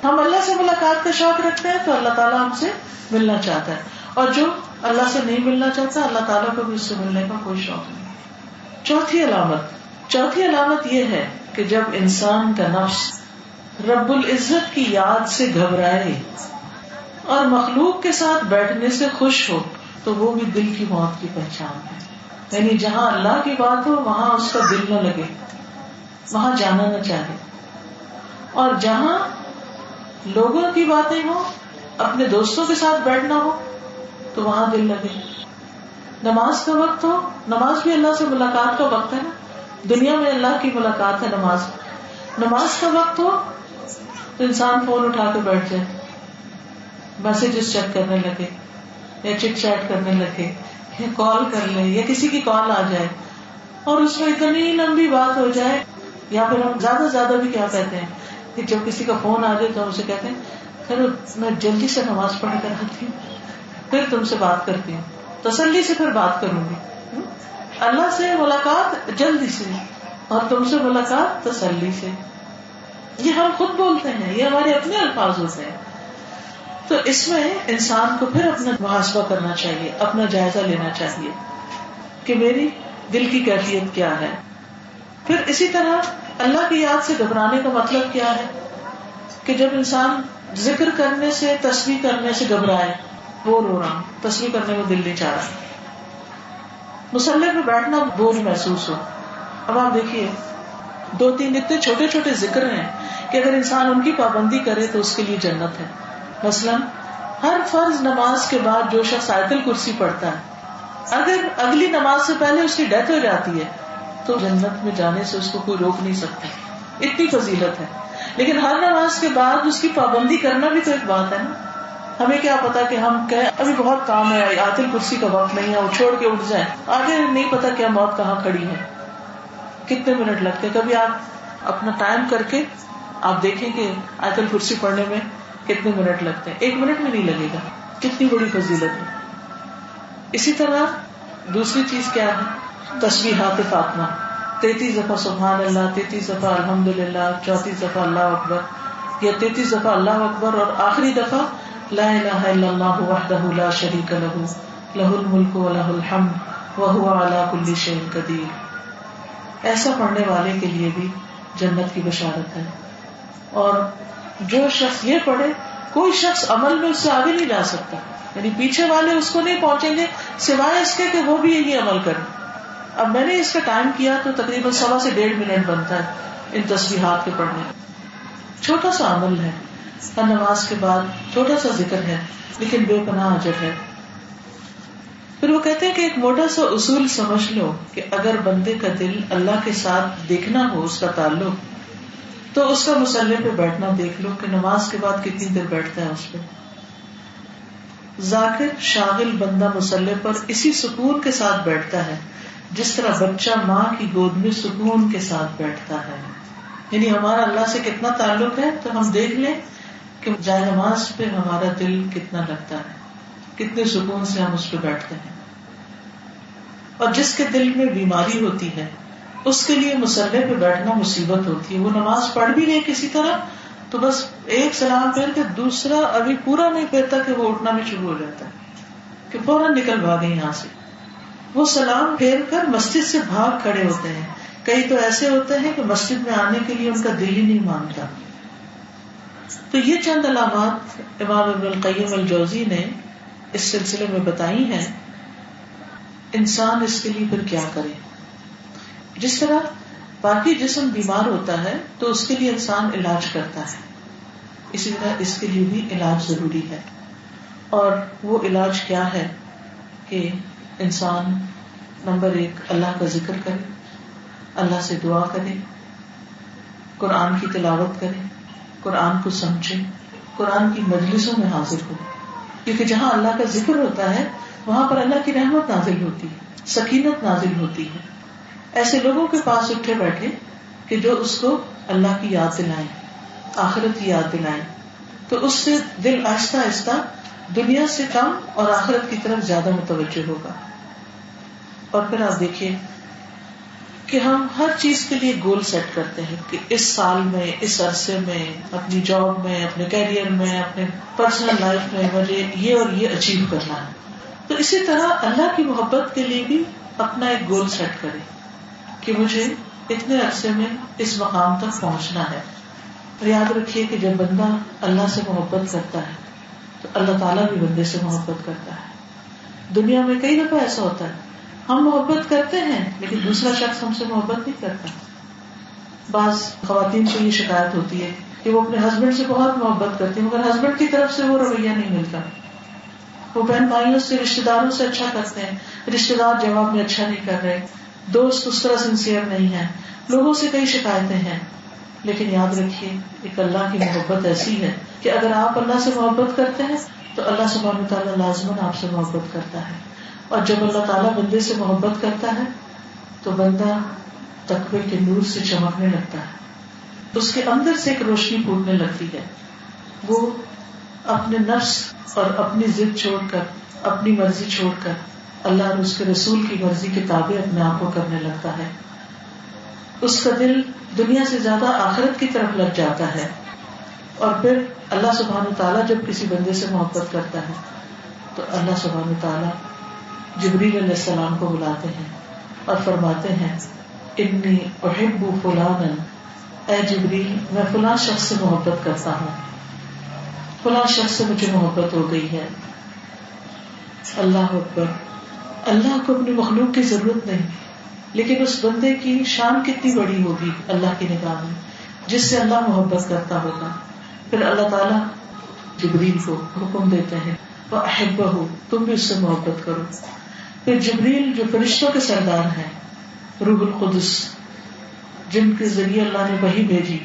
B: ہم اللہ سے ملاقات کا شوق رکھتے ہیں تو اللہ تعالیٰ ہم سے ملنا چاہتا ہے, اور جو اللہ سے نہیں ملنا چاہتا اللہ تعالیٰ کو بھی اس سے ملنے کا کوئی شوق نہیں. چوتھی علامت یہ ہے کہ جب انسان کا نفس رب العزت کی یاد سے گھبرائے اور مخلوق کے ساتھ بیٹھنے سے خوش ہو تو وہ بھی دل کی موت کی پہچان ہے. یعنی جہاں اللہ کی بات ہو وہاں اس کا دل نہ لگے, وہاں جانا نہ چاہے, اور جہاں لوگوں کی باتیں ہوں, اپنے دوستوں کے ساتھ بیٹھنا ہو تو وہاں دل لگے. نماز کا وقت ہو, نماز بھی اللہ سے ملاقات کا وقت ہے نا, دنیا میں اللہ کی ملاقات ہے نماز. نماز کا وقت ہو تو انسان فون اٹھا کے بیٹھ جائے, میسجز چیک کرنے لگے یا چٹ چیٹ کرنے لگے یا کال کر لے یا کسی کی کال آ جائے اور اس میں اتنی لمبی بات ہو جائے. یا پھر ہم زیادہ بھی کیا کہتے ہیں کہ جب کسی کا فون آ جائے تو ہم اسے کہتے ہیں پھر میں جلدی سے نماز پڑھ کر آتی ہوں, پھر تم سے بات کرتی ہوں, تسلی سے پھر بات کروں گی. اللہ سے ملاقات جلدی سے اور تم سے ملاقات تسلی سے. یہ ہم خود بولتے ہیں, یہ ہمارے اپنے الفاظ ہوتے ہیں. تو اس میں انسان کو پھر اپنا محاسبہ کرنا چاہیے, اپنا جائزہ لینا چاہیے کہ میری دل کی کیفیت کیا ہے. پھر اسی طرح اللہ کی یاد سے گھبرانے کا مطلب کیا ہے کہ جب انسان ذکر کرنے سے، تسبیح کرنے سے گھبرائے، بور ہو رہا ہوں، تسبیح کرنے کو دل نہیں چاہ رہا، مصلی پہ بیٹھنا بور محسوس ہو. اب آپ دیکھیے 2-3 اتنے چھوٹے چھوٹے ذکر ہیں کہ اگر انسان ان کی پابندی کرے تو اس کے لیے جنت ہے. مثلاً ہر فرض نماز کے بعد جو شخص آیت الکرسی پڑھتا ہے، اگر اگلی نماز سے پہلے اس کی ڈیتھ ہو جاتی ہے تو جنت میں جانے سے اس کو کوئی روک نہیں سکتا. اتنی فضیلت ہے. لیکن ہر نماز کے بعد اس کی پابندی کرنا بھی تو ایک بات ہے نا. ہمیں کیا پتا کہ ہم کہیں ابھی بہت کام ہے، آیت الکرسی کا وقت نہیں ہے، وہ چھوڑ کے اٹھ جائیں، آگے نہیں پتا کیا موت کہاں کھڑی ہے، کتنے منٹ لگتے. کبھی آپ اپنا ٹائم کر کے آپ دیکھیں کہ آیت الکرسی پڑھنے میں کتنے منٹ لگتے ہیں. 1 منٹ میں نہیں لگے گا. کتنی بڑی فضیلت ہے. اسی طرح دوسری چیز کیا ہے؟ تسبیحات فاطمہ. 33 دفعہ سبحان اللہ، 33 دفعہ الحمدللہ، 34 دفعہ اللہ اکبر، یا 33 دفعہ اللہ اکبر اور آخری دفعہ لا الہ الا اللہ وحدہ لا شریک لہ لہ الملک ولہ الحمد وہو علی کل شیء قدیر. ایسا پڑھنے والے کے لیے بھی جنت کی بشارت ہے. اور جو شخص یہ پڑھے، کوئی شخص عمل میں اس سے آگے نہیں جا سکتا، یعنی پیچھے والے اس کو نہیں پہنچیں گے سوائے اس کے کہ وہ بھی یہی عمل کریں. اب میں نے اس کا ٹائم کیا تو تقریباً 1.25 سے 1.5 منٹ بنتا ہے ان تسبیحات کے پڑھنے. چھوٹا سا عمل ہے، ہر نماز کے بعد چھوٹا سا ذکر ہے، لیکن بے پناہ اجر ہے. پھر وہ کہتے ہیں کہ ایک موٹا سا اصول سمجھ لو کہ اگر بندے کا دل اللہ کے ساتھ دیکھنا ہو، اس کا تعلق، تو اس کا مصلی پہ بیٹھنا دیکھ لو کہ نماز کے بعد کتنی دیر بیٹھتا ہے اس پہ. ذاکر شاغل بندہ مصلی پر اسی سکون کے ساتھ بیٹھتا ہے جس طرح بچہ ماں کی گود میں سکون کے ساتھ بیٹھتا ہے. یعنی ہمارا اللہ سے کتنا تعلق ہے تو ہم دیکھ لیں کہ جائے نماز پہ ہمارا دل کتنا لگتا ہے، کتنے سکون سے ہم اس پہ بیٹھتے ہیں. اور جس کے دل میں بیماری ہوتی ہے اس کے لیے مصلی پہ بیٹھنا مصیبت ہوتی ہے. وہ نماز پڑھ بھی لے کسی طرح تو بس ایک سلام پھیر کے دوسرا ابھی پورا نہیں پھیرتا کہ وہ اٹھنا بھی شروع ہو جاتا ہے کہ فوراً نکل بھاگے یہاں سے. وہ سلام پھیر کر مسجد سے بھاگ کھڑے ہوتے ہیں. کئی تو ایسے ہوتے ہیں کہ مسجد میں آنے کے لیے ان کا دل ہی نہیں مانتا. تو یہ چند علامات امام ابن القیم الجوزی نے اس سلسلے میں بتائی ہیں. انسان اس کے لیے پھر کیا کرے؟ جس طرح باقی جسم بیمار ہوتا ہے تو اس کے لیے انسان علاج کرتا ہے، اسی طرح اس کے لیے بھی علاج ضروری ہے. اور وہ علاج کیا ہے کہ انسان نمبر 1 اللہ کا ذکر کرے، اللہ سے دعا کرے، قرآن کی تلاوت کرے، قرآن کو سمجھے، قرآن کی مجلسوں میں حاضر ہو. کیونکہ جہاں اللہ کا ذکر ہوتا ہے وہاں پر اللہ کی رحمت نازل ہوتی ہے، سکینت نازل ہوتی ہے. ایسے لوگوں کے پاس اٹھے بیٹھے کہ جو اس کو اللہ کی یاد دلائیں، آخرت کی یاد دلائیں، تو اس سے دل آہستہ آہستہ دنیا سے کم اور آخرت کی طرف زیادہ متوجہ ہوگا. اور پھر آپ دیکھیے کہ ہم ہر چیز کے لیے گول سیٹ کرتے ہیں کہ اس سال میں، اس عرصے میں، اپنی جاب میں، اپنے کیریئر میں، اپنے پرسنل لائف میں مجھے یہ اور یہ اچیو کرنا ہے. تو اسی طرح اللہ کی محبت کے لیے بھی اپنا ایک گول سیٹ کرے کہ مجھے اتنے عرصے میں اس مقام تک پہنچنا ہے. یاد رکھیے کہ جب بندہ اللہ سے محبت کرتا ہے تو اللہ تعالیٰ بھی بندے سے محبت کرتا ہے. دنیا میں کئی دفعہ ایسا ہوتا ہے ہم محبت کرتے ہیں لیکن دوسرا شخص ہم سے محبت نہیں کرتا. بعض خواتین کو یہ شکایت ہوتی ہے کہ وہ اپنے ہسبینڈ سے بہت محبت کرتی ہیں مگر ہسبینڈ کی طرف سے وہ رویہ نہیں ملتا. وہ بہن بھائیوں سے، رشتے داروں سے اچھا کرتے ہیں، رشتے دار جواب میں اچھا نہیں کر رہے، دوست اس طرح سنسیئر نہیں ہے، لوگوں سے کئی شکایتیں ہیں. لیکن یاد رکھیے ایک اللہ کی محبت ایسی ہے کہ اگر آپ اللہ سے محبت کرتے ہیں تو اللہ سبحانہ وتعالیٰ لازماً آپ سے محبت کرتا ہے. اور جب اللہ تعالیٰ بندے سے محبت کرتا ہے تو بندہ تقوی کے نور سے چمکنے لگتا ہے، اس کے اندر سے ایک روشنی پھوٹنے لگتی ہے. وہ اپنے نفس اور اپنی ضد چھوڑ کر، اپنی مرضی چھوڑ کر اللہ اور اس کے رسول کی مرضی کے تابع اپنے آپ کو کرنے لگتا ہے. اس کا دل دنیا سے زیادہ آخرت کی طرف لگ جاتا ہے. اور پھر اللہ سبحانہ تعالیٰ جب کسی بندے سے محبت کرتا ہے تو اللہ سبحانہ تعالیٰ جبریل علیہ السلام کو بلاتے ہیں اور فرماتے ہیں انی احب فلانا، اے جبریل میں فلاں شخص سے محبت کرتا ہوں، فلاں شخص سے مجھے محبت ہو گئی ہے. اللہ اکبر. اللہ کو اپنی مخلوق کی ضرورت نہیں، لیکن اس بندے کی شان کتنی بڑی ہوگی اللہ کی نگاہ میں جس سے اللہ محبت کرتا ہوگا. پھر اللہ تعالیٰ جبریل کو حکم دیتے ہیں وَأَحِبَّهُ، تم بھی اس سے محبت کرو. پھر جبریل جو فرشتوں کے سردار ہیں، روح القدس، جن کے ذریعے اللہ نے وحی بھیجی،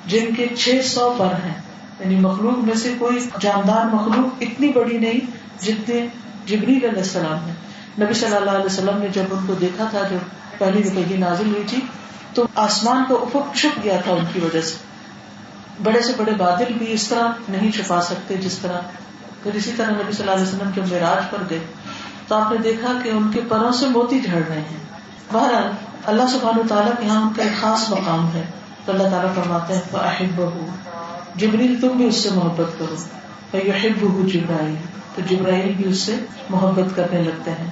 B: جن کے 600 پر ہیں، یعنی مخلوق میں سے کوئی جاندار مخلوق اتنی بڑی نہیں جتنے جبریل علیہ السلام نے. نبی صلی اللہ علیہ وسلم نے جب ان کو دیکھا تھا، جب پہلی وحی نازل ہوئی تھی، تو آسمان کا افق چھپ گیا تھا ان کی وجہ سے. بڑے سے بڑے بادل بھی اس طرح نہیں چھپا سکتے جس طرح. پھر اسی طرح نبی صلی اللہ علیہ وسلم جب معراج پر گئے تو آپ نے دیکھا کہ ان کے پروں سے موتی جھڑ رہے ہیں. بہرحال اللہ سبحانہ وتعالیٰ کے یہاں ان کا ایک خاص مقام ہے. تو اللہ تعالیٰ فرماتے ہیں فَأَحِبَّهُ، جبریل تم بھی اس سے محبت کرو. فَيُحِبُّهُ جبرائیل، تو جبرائیل بھی اس سے محبت کرنے لگتے ہیں.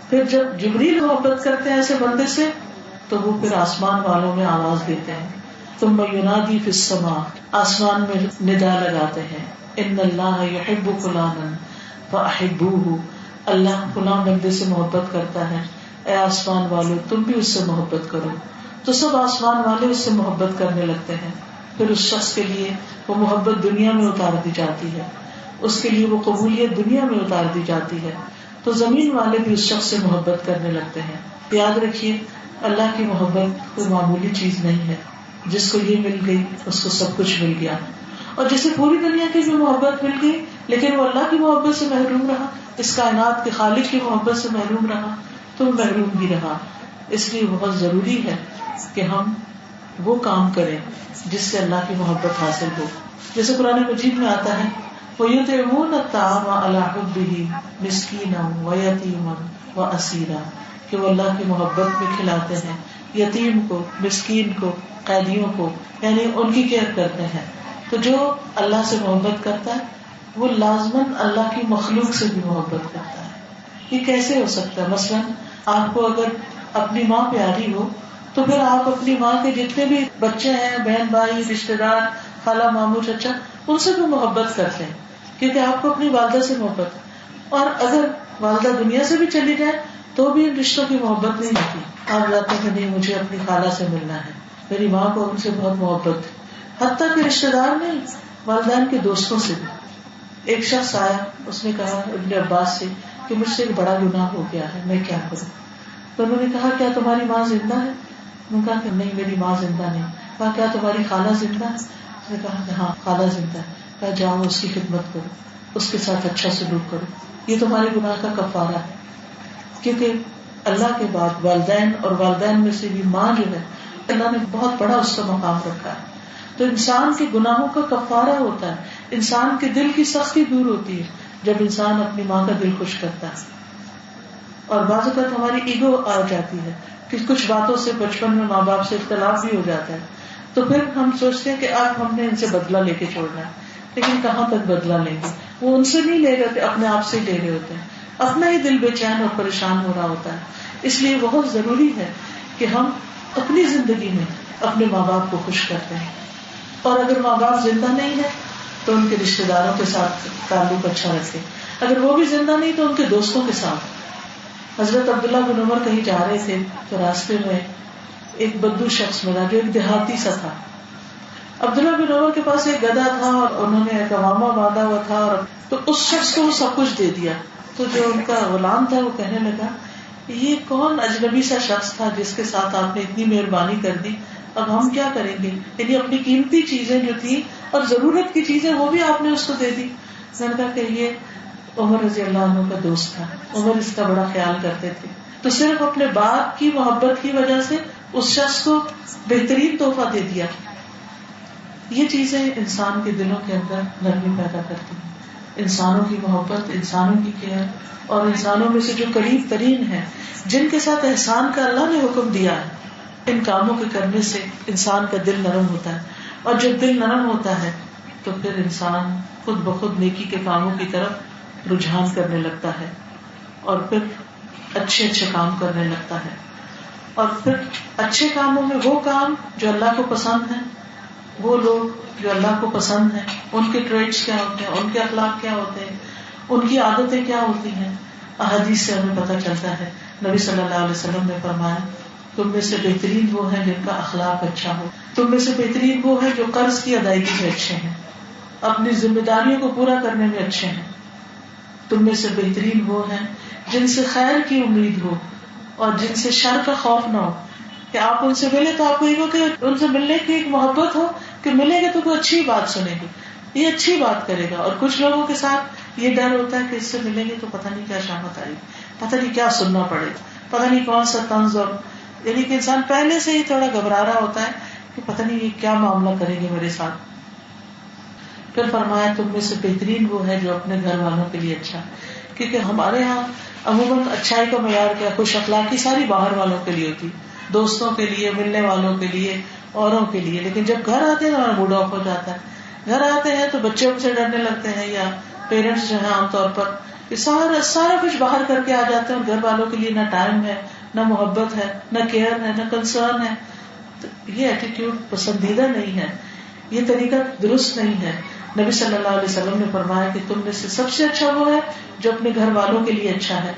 B: پھر جب جبریل محبت کرتے ہیں ایسے بندے سے تو وہ پھر آسمان والوں میں آواز دیتے ہیں. ثم ينادي في السماء، آسمان میں ندا لگاتے ہیں ان اللہ يحب فلانا فاحبوه، اللہ فلاں بندے سے محبت کرتا ہے، اے آسمان والو تم بھی اس سے محبت کرو. تو سب آسمان والے اس سے محبت کرنے لگتے ہیں. پھر اس شخص کے لیے وہ محبت دنیا میں اتار دی جاتی ہے، اس کے لیے وہ قبولیت دنیا میں اتار دی جاتی ہے. تو زمین والے بھی اس شخص سے محبت کرنے لگتے ہیں. یاد رکھیے اللہ کی محبت کوئی معمولی چیز نہیں ہے. جس کو یہ مل گئی اس کو سب کچھ مل گیا، اور جسے پوری دنیا کی بھی محبت مل گئی لیکن وہ اللہ کی محبت سے محروم رہا، اس کائنات کے خالق کی محبت سے محروم رہا، تو محروم بھی رہا. اس لیے بہت ضروری ہے کہ ہم وہ کام کریں جس سے اللہ کی محبت حاصل ہو. جیسے قرآن مجید میں آتا ہے وَيُطْعِمُونَ الطَّعَامَ عَلَىٰ حُبِّهِ مِسْكِينًا وَيَتِيمًا وَأَسِيرًا، کہ وہ اللہ کی محبت میں کھلاتے ہیں یتیم کو، مسکین کو، قیدیوں کو، یعنی ان کی کیئر کرتے ہیں. تو جو اللہ سے محبت کرتا ہے وہ لازماً اللہ کی مخلوق سے بھی محبت کرتا ہے. یہ کیسے ہو سکتا ہے؟ مثلاً آپ کو اگر اپنی ماں پیاری ہو تو پھر آپ اپنی ماں کے جتنے بھی بچے ہیں، بہن بھائی، رشتے دار، خالہ ماموں چچا، ان سے بھی محبت کرتے ہیں کیونکہ آپ کو اپنی والدہ سے محبت ہے. اور اگر والدہ دنیا سے بھی چلی جائے تو بھی ان رشتوں کی محبت نہیں ہوتی. آپ جاتے ہیں کہ نہیں مجھے اپنی خالہ سے ملنا ہے، میری ماں کو ان سے بہت محبت ہے. حتیٰ کہ رشتے دار نہیں، والدین کے دوستوں سے بھی. ایک شخص آیا، اس نے کہا ابن عباس سے کہ مجھ سے ایک بڑا گناہ ہو گیا ہے، میں کیا کروں؟ تو انہوں نے کہا کیا تمہاری ماں زندہ ہے؟ انہوں نے کہا کہ نہیں میری ماں زندہ نہیں. کہا کیا تمہاری خالہ زندہ ہے؟ اس نے کہا کہ ہاں خالہ زندہ ہے. کہا جاؤ اس کی خدمت کرو، اس کے ساتھ اچھا سلوک کرو، یہ تمہارے گناہ کا کفارہ ہے. کیونکہ اللہ کے بعد والدین، اور والدین میں سے بھی ماں جو ہے اللہ نے بہت بڑا اس کا مقام رکھا ہے. تو انسان کے گناہوں کا کفارہ ہوتا ہے، انسان کے دل کی سختی دور ہوتی ہے جب انسان اپنی ماں کا دل خوش کرتا ہے. اور بعض اوقات ہماری ایگو آ جاتی ہے کہ کچھ باتوں سے بچپن میں ماں باپ سے اختلاف بھی ہو جاتا ہے، تو پھر ہم سوچتے ہیں کہ اب ہم نے ان سے بدلہ لے کے چھوڑنا ہے. لیکن کہاں تک بدلہ لیں گے؟ وہ ان سے نہیں لے رہے، اپنے آپ سے لے رہے ہوتے ہیں. اپنا ہی دل بے چین اور پریشان ہو رہا ہوتا ہے. اس لیے بہت ضروری ہے کہ ہم اپنی زندگی میں اپنے ماں باپ کو خوش کرتے ہیں. اور اگر ماں باپ زندہ نہیں ہے تو ان کے رشتے داروں کے ساتھ تعلق اچھا رکھیں. اگر وہ بھی زندہ نہیں تو ان کے دوستوں کے ساتھ. حضرت عبداللہ بن عمر کہیں جا رہے تھے تو راستے میں ایک بدو شخص ملا جو ایک دیہاتی سا تھا. عبداللہ بن عمر کے پاس ایک گدھا تھا اور انہوں نے ایک عوامہ باندھا ہوا تھا، اور تو اس شخص کو وہ سب کچھ دے دیا. تو جو ان کا غلام تھا وہ کہنے لگا یہ کون اجنبی سا شخص تھا جس کے ساتھ آپ نے اتنی مہربانی کر دی، اب ہم کیا کریں گے؟ یعنی اپنی قیمتی چیزیں جو تھی اور ضرورت کی چیزیں وہ بھی آپ نے اس کو دے دی. میں نے کہا کہ یہ عمر رضی اللہ عنہ کا دوست تھا، عمر اس کا بڑا خیال کرتے تھے. تو صرف اپنے باپ کی محبت کی وجہ سے اس شخص کو بہترین تحفہ دے دیا. یہ چیزیں انسان کے دلوں کے اندر نرمی پیدا کرتی ہیں. انسانوں کی محبت، انسانوں کی کیئر، اور انسانوں میں سے جو قریب ترین ہیں جن کے ساتھ احسان کا اللہ نے حکم دیا ہے، ان کاموں کے کرنے سے انسان کا دل نرم ہوتا ہے. اور جب دل نرم ہوتا ہے تو پھر انسان خود بخود نیکی کے کاموں کی طرف رجحان کرنے لگتا ہے. اور پھر اچھے اچھے کام کرنے لگتا ہے. اور پھر اچھے کاموں میں وہ کام جو اللہ کو پسند ہے، وہ لوگ جو اللہ کو پسند ہیں، ان کے ٹریٹس کیا ہوتے ہیں، ان کے اخلاق کیا ہوتے ہیں، ان کی عادتیں کیا ہوتی ہیں. احادیث سے ہمیں پتہ چلتا ہے. نبی صلی اللہ علیہ وسلم نے فرمایا تم میں سے بہترین وہ ہے جن کا اخلاق اچھا ہو، تم میں سے بہترین وہ ہے جو قرض کی ادائیگی میں اچھے ہیں، اپنی ذمہ داریوں کو پورا کرنے میں اچھے ہیں. تم میں سے بہترین وہ ہیں جن سے خیر کی امید ہو اور جن سے شر کا خوف نہ ہو. کہ آپ ان سے ملے تو آپ کو یہ ہو کہ ان سے ملنے کی ایک محبت ہو کہ ملیں گے تو کوئی اچھی بات سنیں گے، یہ اچھی بات کرے گا. اور کچھ لوگوں کے ساتھ یہ ڈر ہوتا ہے کہ اس سے ملیں گے تو پتہ نہیں کیا شامت آئی، پتہ نہیں کیا سننا پڑے گا، پتہ نہیں کون سا طنز. اور یعنی کہ انسان پہلے سے ہی تھوڑا گھبرا رہا ہوتا ہے کہ پتہ نہیں یہ کیا معاملہ کریں گے میرے ساتھ. پھر فرمایا تم میں سے بہترین وہ ہے جو اپنے گھر والوں کے لیے اچھا. کیونکہ ہمارے ہاں عموماً اچھائی کا معیار کیا، خوش اخلاقی ساری باہر والوں کے لیے ہوتی، دوستوں کے لیے، ملنے والوں کے لیے، اوروں کے لیے. لیکن جب گھر آتے ہیں تو ہمارا موڈ آف ہو جاتا ہے. گھر آتے ہیں تو بچے ان سے ڈرنے لگتے ہیں، یا پیرنٹس جو ہیں عام طور پر یہ سارا کچھ باہر کر کے آ جاتے ہیں، اور گھر والوں کے لیے نہ ٹائم ہے، نہ محبت ہے، نہ کیئر ہے، نہ کنسرن ہے. تو یہ ایٹیٹیوڈ پسندیدہ نہیں ہے، یہ طریقہ درست نہیں ہے. نبی صلی اللہ علیہ وسلم نے فرمایا کہ تم میں سے سب سے اچھا وہ ہے جو اپنے گھر والوں کے لیے اچھا ہے.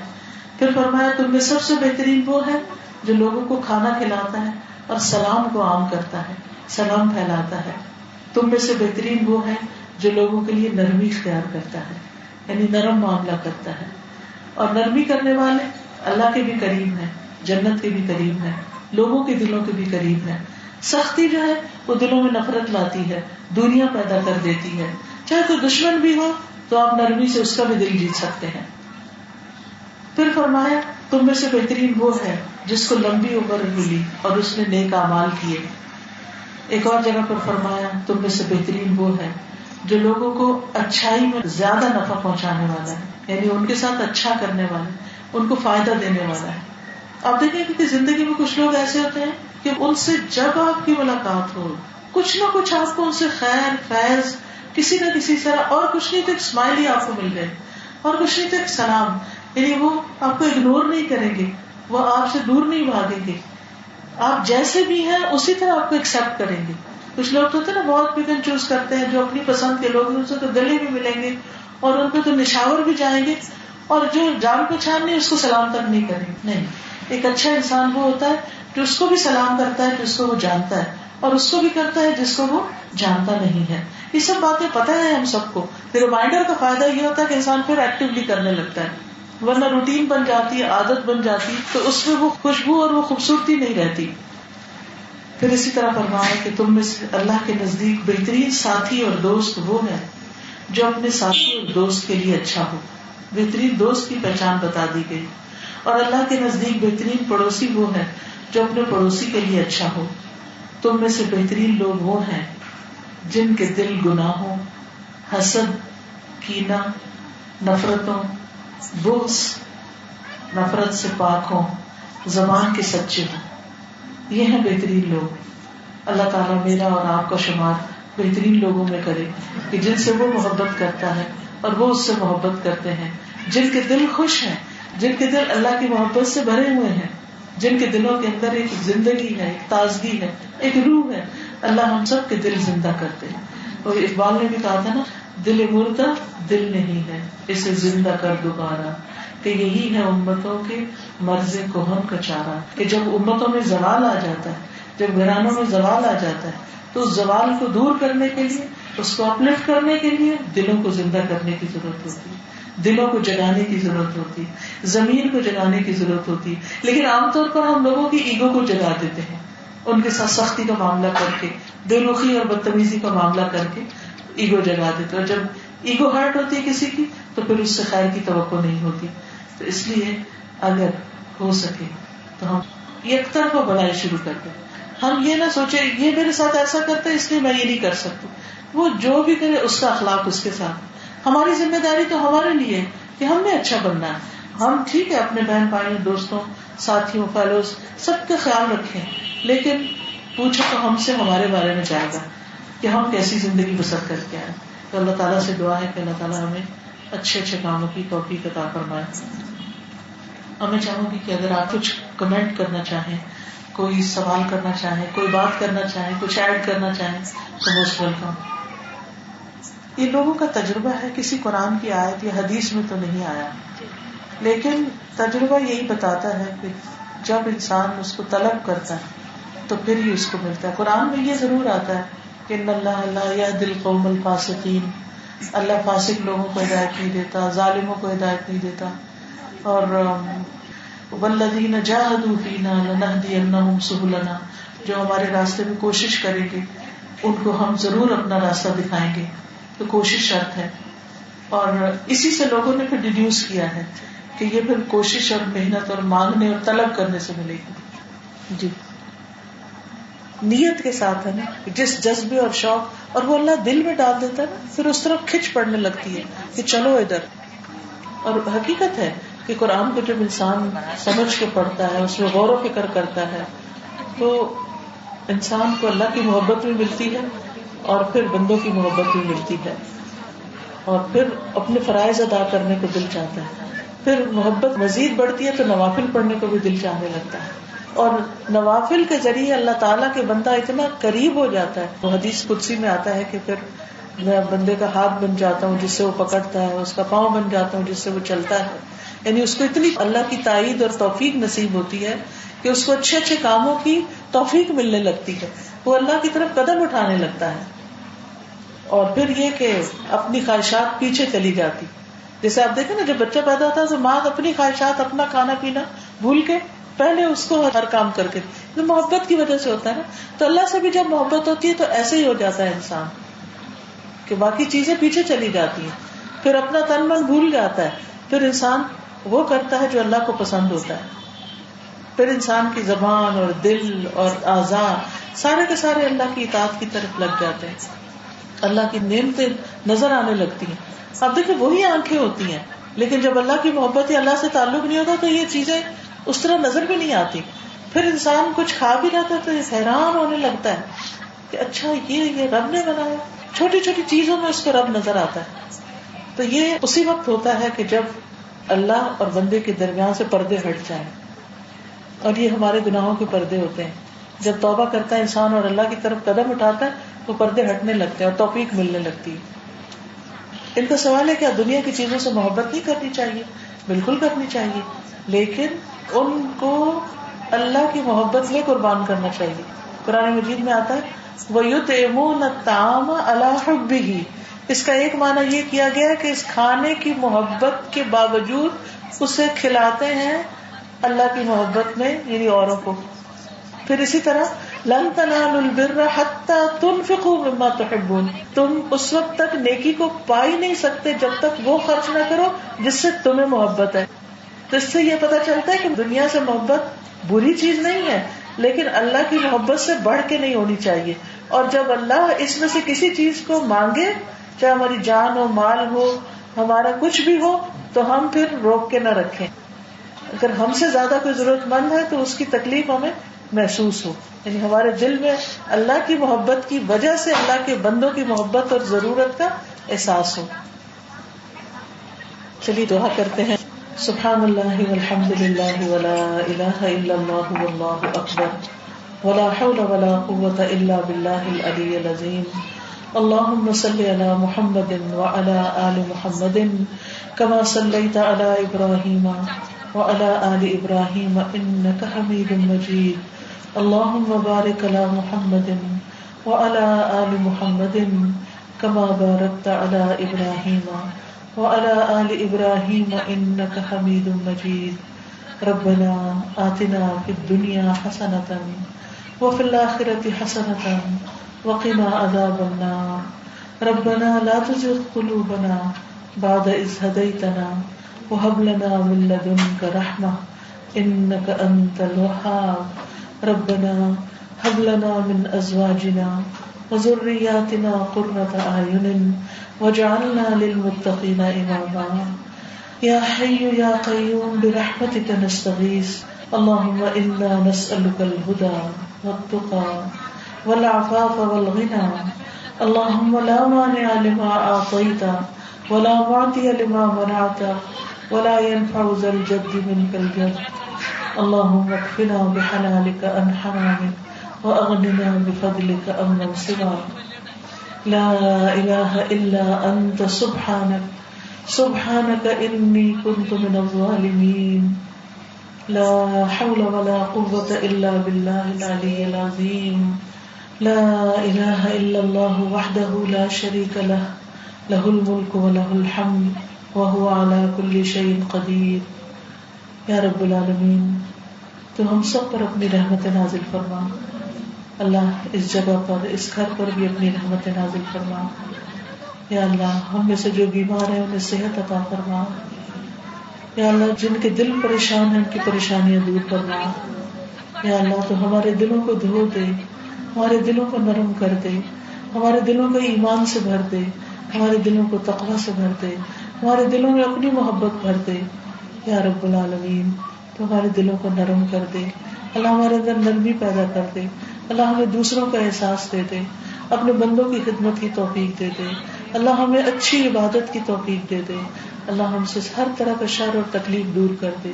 B: پھر فرمایا تم میں سب سے بہترین وہ ہے جو لوگوں کو کھانا کھلاتا ہے اور سلام کو عام کرتا ہے، سلام پھیلاتا ہے. تم میں سے بہترین وہ ہے جو لوگوں کے لیے نرمی اختیار کرتا ہے، یعنی نرم معاملہ کرتا ہے. اور نرمی کرنے والے اللہ کے بھی قریب ہیں، جنت کے بھی قریب ہیں، لوگوں کے دلوں کے بھی قریب ہیں. سختی جو ہے وہ دلوں میں نفرت لاتی ہے، دوریاں پیدا کر دیتی ہے. چاہے کوئی دشمن بھی ہو تو آپ نرمی سے اس کا بھی دل جیت سکتے ہیں. پھر فرمایا تم میں سے بہترین وہ ہے جس کو لمبی عمر ملی اور اس نے نیک اعمال کیے. ایک اور جگہ پر فرمایا تم میں سے بہترین وہ ہے جو لوگوں کو اچھائی میں زیادہ نفع پہنچانے والا ہے، یعنی ان کے ساتھ اچھا کرنے والا ہے، ان کو فائدہ دینے والا ہے. آپ دیکھیں کہ زندگی میں کچھ لوگ ایسے ہوتے ہیں کہ ان سے جب آپ کی ملاقات ہو کچھ نہ کچھ آپ کو ان سے خیر فیض کسی نہ کسی طرح، اور کچھ نہیں تو ایک اسمائل ہی آپ کو مل جائے، اور کچھ نہیں تو ایک سلام. یعنی وہ آپ کو اگنور نہیں کریں گے، وہ آپ سے دور نہیں بھاگیں گے، آپ جیسے بھی ہیں اسی طرح آپ کو ایکسپٹ کریں گے. کچھ لوگ تو ہوتے ہیں نا بہت پک اینڈ چوز کرتے ہیں، جو اپنی پسند کے لوگ ان سے تو گلے بھی ملیں گے اور ان پہ تو نشاور بھی جائیں گے، اور جو جان پہچان نہیں اس کو سلام تک نہیں کریں گے. نہیں، ایک اچھا انسان وہ ہوتا ہے جو اس کو بھی سلام کرتا ہے جس کو وہ جانتا ہے، اور اس کو بھی کرتا ہے جس کو وہ جانتا نہیں ہے. یہ سب باتیں پتہ ہے ہم سب کو. پھر ریمائنڈر کا فائدہ یہ ہوتا ہے کہ انسان پھر ایکٹیولی کرنے لگتا ہے، ورنہ روٹین بن جاتی ہے، عادت بن جاتی تو اس میں وہ خوشبو اور وہ خوبصورتی نہیں رہتی. پھر اسی طرح فرمایا کہ تم میں سے اللہ کے نزدیک بہترین ساتھی اور دوست وہ ہے جو اپنے ساتھی اور دوست کے لیے اچھا ہو. بہترین دوست کی پہچان بتا دی گئی. اور اللہ کے نزدیک بہترین پڑوسی وہ ہے جو اپنے پڑوسی کے لیے اچھا ہو. تم میں سے بہترین لوگ وہ ہیں جن کے دل گناہوں، حسد، کینہ، نفرتوں، بغض، نفرت سے پاک ہوں، زبان کے سچے ہوں. یہ ہیں بہترین لوگ. اللہ تعالیٰ میرا اور آپ کا شمار بہترین لوگوں میں کرے کہ جن سے وہ محبت کرتا ہے اور وہ اس سے محبت کرتے ہیں، جن کے دل خوش ہیں، جن کے دل اللہ کی محبت سے بھرے ہوئے ہیں، جن کے دلوں کے اندر ایک زندگی ہے، ایک تازگی ہے، ایک روح ہے. اللہ ہم سب کے دل زندہ کرتے ہیں. اور اقبال نے بھی کہا تھا نا، دل مردہ دل نہیں ہے اسے زندہ کر دوبارہ، کہ یہی ہے امتوں کے مرض کہن کا چارہ. کہ جب امتوں میں زوال آ جاتا ہے، جب گھرانوں میں زوال آ جاتا ہے، تو اس زوال کو دور کرنے کے لیے، اس کو اپلفٹ کرنے کے لیے دلوں کو زندہ کرنے کی ضرورت ہوتی ہے، دلوں کو جگانے کی ضرورت ہوتی ہے، ضمیر کو جگانے کی ضرورت ہوتی ہے. لیکن عام طور پر ہم لوگوں کی ایگو کو جگا دیتے ہیں، ان کے ساتھ سختی کا معاملہ کر کے، بے رخی اور بدتمیزی کا معاملہ کر کے ایگو جگا دیتے. اور جب ایگو ہرٹ ہوتی ہے کسی کی تو پھر اس سے خیر کی توقع نہیں ہوتی. تو اس لیے اگر ہو سکے تو ہم یک طرفہ بڑائی شروع کر دیں. ہم یہ نہ سوچیں یہ میرے ساتھ ایسا کرتا ہے اس لیے میں یہ نہیں کر سکتی. وہ جو بھی کرے اس کا اخلاق اس کے ساتھ. ہماری ذمہ داری تو ہمارے لیے کہ ہم نے اچھا بننا ہے. ہم ٹھیک ہے اپنے بہن بھائیوں، دوستوں، ساتھیوں، فیلوز سب کا خیال رکھیں، لیکن پوچھو تو ہم سے ہمارے بارے میں جائے گا کہ ہم کیسی زندگی بسر کر کے آئے. تو اللہ تعالیٰ سے دعا ہے کہ اللہ تعالیٰ ہمیں اچھے اچھے کاموں کی توفیق عطا فرمائے. اور میں چاہوں گی کہ اگر آپ کچھ کمنٹ کرنا چاہیں، کوئی سوال کرنا چاہیں، کوئی بات کرنا چاہیں، کچھ ایڈ کرنا چاہیں تو موسٹ ویلکم. یہ لوگوں کا تجربہ ہے، کسی قرآن کی آیت یا حدیث میں تو نہیں آیا، لیکن تجربہ یہی بتاتا ہے کہ جب انسان اس کو طلب کرتا ہے تو پھر ہی اس کو ملتا ہے. قرآن میں یہ ضرور آتا ہے کہ ان اللہ لا یہدی القوم الفاسقین، اللہ فاسق لوگوں کو ہدایت نہیں دیتا، ظالموں کو ہدایت نہیں دیتا. اور والذین جاہدوا فینا لنہدینہم سبلنا، جو ہمارے راستے میں کوشش کریں گے ان کو ہم ضرور اپنا راستہ دکھائیں گے. تو کوشش شرط ہے، اور اسی سے لوگوں نے پھر ڈیڈیوس کیا ہے کہ یہ پھر کوشش اور محنت اور مانگنے اور طلب کرنے سے ملے گی. جی نیت کے ساتھ ہے نا، جس جذبے اور شوق، اور وہ اللہ دل میں ڈال دیتا ہے نا، پھر اس طرف کھچ پڑنے لگتی ہے کہ چلو ادھر. اور حقیقت ہے کہ قرآن کو جب انسان سمجھ کے پڑھتا ہے، اس میں غور و فکر کرتا ہے، تو انسان کو اللہ کی محبت بھی ملتی ہے اور پھر بندوں کی محبت بھی ملتی ہے، اور پھر اپنے فرائض ادا کرنے کو دل چاہتا ہے. پھر محبت مزید بڑھتی ہے تو نوافل پڑھنے کو بھی دل چاہنے لگتا ہے، اور نوافل کے ذریعے اللہ تعالیٰ کے بندہ اتنا قریب ہو جاتا ہے. وہ حدیث قدسی میں آتا ہے کہ پھر میں بندے کا ہاتھ بن جاتا ہوں جس سے وہ پکڑتا ہے، اس کا پاؤں بن جاتا ہوں جس سے وہ چلتا ہے. یعنی اس کو اتنی اللہ کی تائید اور توفیق نصیب ہوتی ہے کہ اس کو اچھے اچھے کاموں کی توفیق ملنے لگتی ہے، وہ اللہ کی طرف قدم اٹھانے لگتا ہے. اور پھر یہ کہ اپنی خواہشات پیچھے چلی جاتی. جیسے آپ دیکھیں نا، جب بچہ پیدا ہوتا ہے تو ماں اپنی خواہشات، اپنا کھانا پینا بھول کے پہلے اس کو ہر کام کر کے، تو محبت کی وجہ سے ہوتا ہے نا. تو اللہ سے بھی جب محبت ہوتی ہے تو ایسے ہی ہو جاتا ہے انسان کہ باقی چیزیں پیچھے چلی جاتی ہیں، پھر اپنا تن من بھول جاتا ہے، پھر انسان وہ کرتا ہے جو اللہ کو پسند ہوتا ہے. پھر انسان کی زبان اور دل اور اعضاء سارے کے سارے اللہ کی اطاعت کی طرف لگ جاتے ہیں، اللہ کی نعمتیں نظر آنے لگتی ہیں. اب دیکھیں وہی آنکھیں ہوتی ہیں، لیکن جب اللہ کی محبت یا اللہ سے تعلق نہیں ہوتا تو یہ چیزیں اس طرح نظر بھی نہیں آتی. پھر انسان کچھ کھا بھی رہتا ہے تو حیران ہونے لگتا ہے کہ اچھا یہ رب نے بنایا. چھوٹی چھوٹی چیزوں میں اس کو رب نظر آتا ہے. تو یہ اسی وقت ہوتا ہے کہ جب اللہ اور بندے کے درمیان سے پردے ہٹ جائیں، اور یہ ہمارے گناہوں کے پردے ہوتے ہیں. جب توبہ کرتا ہے انسان اور اللہ کی طرف قدم اٹھاتا ہے تو پردے ہٹنے لگتے ہیں اور توفیق ملنے لگتی ہے. ان کا سوال ہے کہ دنیا کی چیزوں سے محبت نہیں کرنی چاہیے؟ بالکل کرنی چاہیے، لیکن ان کو اللہ کی محبت میں قربان کرنا چاہیے. قرآن مجید میں آتا ہے وَيُطْعِمُونَ الطَّعَامَ عَلَىٰ حُبِّهِ. اس کا ایک معنی یہ کیا گیا کہ اس کھانے کی محبت کے باوجود اسے کھلاتے ہیں اللہ کی محبت میں، یعنی اوروں کو. پھر اسی طرح لَن تَنَالُوا الْبِرَّ حَتَّىٰ تُنْفِقُوا مِمَّا تُحِبُّونَ. تم اس وقت تک نیکی کو پا ہی نہیں سکتے جب تک وہ خرچ نہ کرو جس سے تمہیں محبت ہے. تو اس سے یہ پتہ چلتا ہے کہ دنیا سے محبت بری چیز نہیں ہے، لیکن اللہ کی محبت سے بڑھ کے نہیں ہونی چاہیے. اور جب اللہ اس میں سے کسی چیز کو مانگے، چاہے ہماری جان ہو، مال ہو، ہمارا کچھ بھی ہو، تو ہم پھر روک کے نہ رکھیں. اگر ہم سے زیادہ کوئی ضرورت مند ہے تو اس کی تکلیف ہمیں محسوس ہو، یعنی ہمارے دل میں اللہ کی محبت کی وجہ سے اللہ کے بندوں کی محبت اور ضرورت کا احساس ہو. چلیے دعا کرتے ہیں. سبحان اللہ والحمد للہ ولا الہ الا اللہ واللہ اکبر ولا حول ولا قوة الا باللہ العلی العظیم. اللهم صل علی محمد وعلى آل محمد كما صليت على إبراهيم وعلى آل إبراهيم إنك حميد مجيد. اللهم بارك على محمد وعلى آل محمد كما باركت على إبراهيم وعلى آل إبراهيم إنك حميد مجيد. ربنا آتنا في الدنيا حسنة وفي الآخرة حسنة وقنا عذاب النار. ربنا لا تزغ قلوبنا بعد إذ هديتنا وهب لنا من لدنك رحمة إنك أنت الوهاب. ربنا هب لنا من أزواجنا وذرياتنا قرة أعين واجعلنا للمتقين إماما. يا حي يا قيوم برحمتك نستغيث. اللهم إنا نسألك الهدى والتقى والعفاف والغنى. اللهم لا مانع لما أعطيت ولا معطي لما منعت ولا ينفع ذا الجد منك الجد. اللهم اكفنا بحلالك عن حرامك واغننا بفضلك عمن سواك. لا اله الا انت سبحانك سبحانك انی كنت من الظالمین. لا حول ولا قوة الا بالله العلی العظیم. لا الہ الا اللہ وحدہ لا شریک لہ لہ الملک ولہ الحمد وهو على كل شيء قدیر. یا رب العالمین تو ہم سب پر اپنی رحمت نازل فرما. اللہ اس جگہ پر اس گھر پر بھی اپنی رحمت نازل فرما. یا اللہ ہم میں سے جو بیمار ہیں انہیں صحت عطا فرما. یا اللہ جن کے دل پریشان ہیں ان کی پریشانیاں دور فرما. یا اللہ تو ہمارے دلوں کو دھو دے, ہمارے دلوں کو نرم کر دے, ہمارے دلوں کو ایمان سے بھر دے, ہمارے دلوں کو تقوی سے بھر دے, ہمارے دلوں میں اپنی محبت بھر دے. یا رب العالمین تو ہمارے دلوں کو نرم کر دے. اللہ ہمارے اندر نرمی پیدا کر دے. اللہ ہمیں دوسروں کا احساس دے دے, اپنے بندوں کی خدمت کی توفیق دے دے. اللہ ہمیں اچھی عبادت کی توفیق دے دے. اللہ ہم سے ہر طرح کا شر اور تکلیف دور کر دے.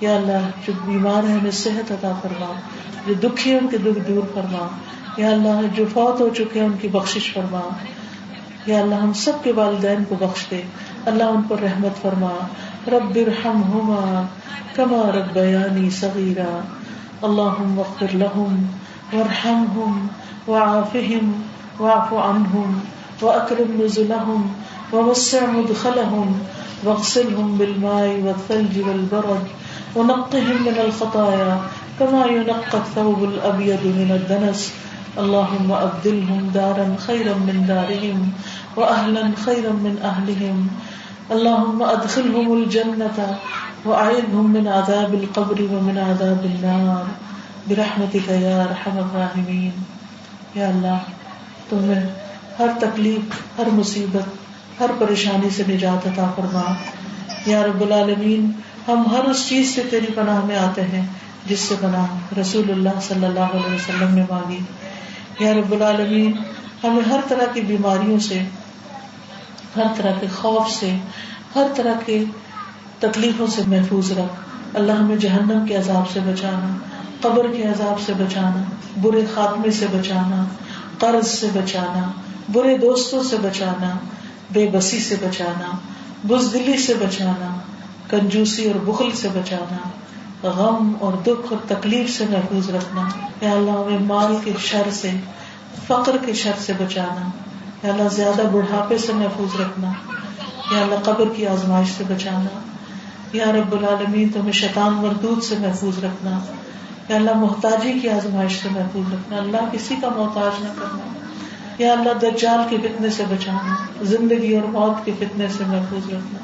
B: یا اللہ جو بیمار ہیں انہیں صحت عطا فرما, جو دکھی ہیں ان کے دکھ دور فرما. یا اللہ جو فوت ہو چکے ہیں ان کی بخشش فرما. یا اللہ ہم سب کے والدین کو بخش دے, اللہ ان پر رحمت فرما. رب ارحمہما کما ربیانی صغیرا. اللہم اغفر لہم وارحمہم وعافہم واعف عنہم واکرم نزلہم ووسع مدخلہم واغسلہم بالماء والثلج والبرد ونقہم من الخطایا کما ینقى الثوب الابیض من الدنس. اللہم ابدلہم دارا خیرا من دارہم واہلا خیرا من اہلہم. اللہم ادخلہم الجنۃ واعذہم من عذاب القبر ومن عذاب النار برحمتک یا ارحم الراحمین. یا اللہ تمہیں ہر تکلیف, ہر مصیبت, ہر پریشانی سے نجات عطا فرما. یا رب العالمین ہم ہر اس چیز سے تیری پناہ میں آتے ہیں جس سے پناہ رسول اللہ صلی اللہ علیہ وسلم نے مانگی. یا رب العالمین ہمیں ہر طرح کی بیماریوں سے, ہر طرح کے خوف سے, ہر طرح کے تکلیفوں سے محفوظ رکھ. اللہ ہمیں جہنم کے عذاب سے بچانا, قبر کے عذاب سے بچانا, برے خاتمے سے بچانا, قرض سے بچانا, برے دوستوں سے بچانا, بے بسی سے بچانا, بزدلی سے بچانا, کنجوسی اور بخل سے بچانا, غم اور دکھ اور تکلیف سے محفوظ رکھنا. یا اللہ ہمیں مال کے شر سے, فقر کے شر سے بچانا. یا اللہ زیادہ بڑھاپے سے محفوظ رکھنا. یا اللہ قبر کی آزمائش سے بچانا. یا رب العالمین تمہیں شیطان مردود سے محفوظ رکھنا. یا اللہ محتاجی کی آزمائش سے محفوظ رکھنا, اللہ کسی کا محتاج نہ کرنا. یا اللہ دجال کے فتنے سے بچانا, زندگی اور موت کے فتنے سے محفوظ رکھنا.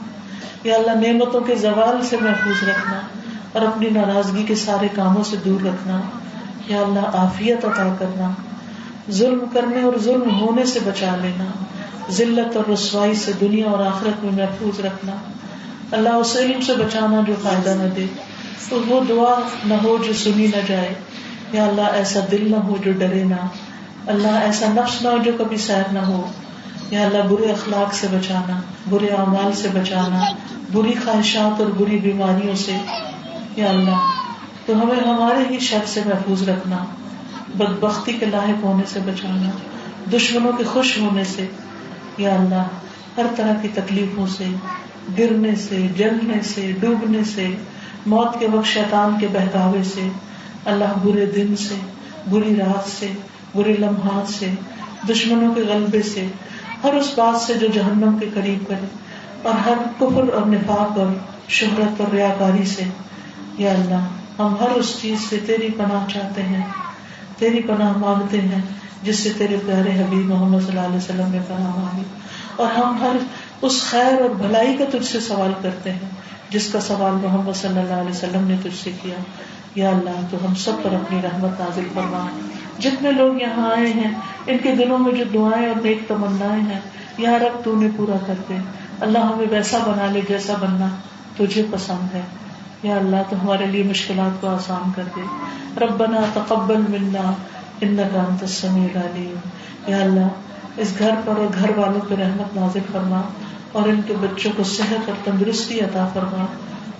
B: یا اللہ نعمتوں کے زوال سے محفوظ رکھنا اور اپنی ناراضگی کے سارے کاموں سے دور رکھنا. یا اللہ عافیت عطا کرنا, ظلم کرنے اور ظلم ہونے سے بچا لینا, ذلت اور رسوائی سے دنیا اور آخرت میں محفوظ رکھنا. اللہ اس علم سے بچانا جو فائدہ نہ دے, تو وہ دعا نہ ہو جو سنی نہ جائے. یا اللہ ایسا دل نہ ہو جو ڈرے نہ, اللہ ایسا نفس نہ ہو جو کبھی سیر نہ ہو. یا اللہ برے اخلاق سے بچانا, برے اعمال سے بچانا, بری خواہشات اور بری بیماریوں سے. یا اللہ تو ہمیں ہمارے ہی شر سے محفوظ رکھنا, بدبختی کے لاحق ہونے سے بچانا, دشمنوں کے خوش ہونے سے. یا اللہ ہر طرح کی تکلیفوں سے, گرنے سے, جلنے سے, ڈوبنے سے, موت کے وقت شیطان کے بہکاوے سے, اللہ برے دن سے, بری رات سے, برے لمحات سے, دشمنوں کے غلبے سے, ہر اس بات سے جو جہنم کے قریب کرے, اور ہر کفر اور نفاق اور شہرت اور ریاکاری سے. یا اللہ ہم ہر اس چیز سے تیری پناہ چاہتے ہیں, تیری پناہ مانگتے ہیں جس سے تیرے پیارے حبیب محمد صلی اللہ علیہ وسلم نے پناہ مانگی. اور ہم ہر اس خیر اور بھلائی کا تجھ سے سوال کرتے ہیں جس کا سوال محمد صلی اللہ علیہ وسلم نے تجھ سے کیا. یا اللہ تو ہم سب پر اپنی رحمت نازل فرما. جتنے لوگ یہاں آئے ہیں ان کے دلوں میں جو دعائیں اور نیک تمنائیں ہیں, یا رب تو نے پورا کر دے. اللہ ہمیں ویسا بنا لے جیسا بننا تجھے پسند ہے. یا اللہ تو ہمارے لیے مشکلات کو آسان کر دے. ربنا تقبل منا انک انت السمیع العلیم. یا اللہ اس گھر پر اور گھر والوں پہ رحمت نازل فرما, اور ان کے بچوں کو صحت اور تندرستی عطا فرما،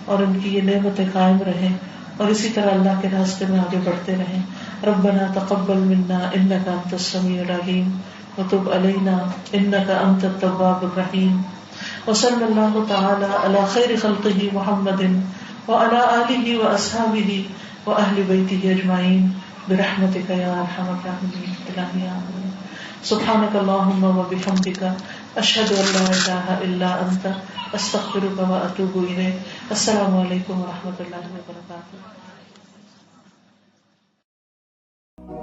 B: اور ان کی یہ نعمتیں قائم رہیں، اور اسی طرح اللہ کے راستے میں آگے بڑھتے رہیں. ربنا تقبل منا انك انت السميع العليم وتب علينا انك انت التواب الرحيم. وصلى الله تعالى على خير خلقه محمد وعلى آله وأصحابه وأهل بيته أجمعين برحمتك يا أرحم الراحمين. إلهي آمين. سبحانك اللهم وبحمدك أشهد أن لا إله إلا أنت أستغفرك وأتوب إليك. السلام عليكم ورحمة الله وبركاته.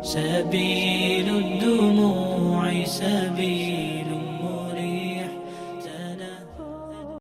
A: سبيل الدموع سبيل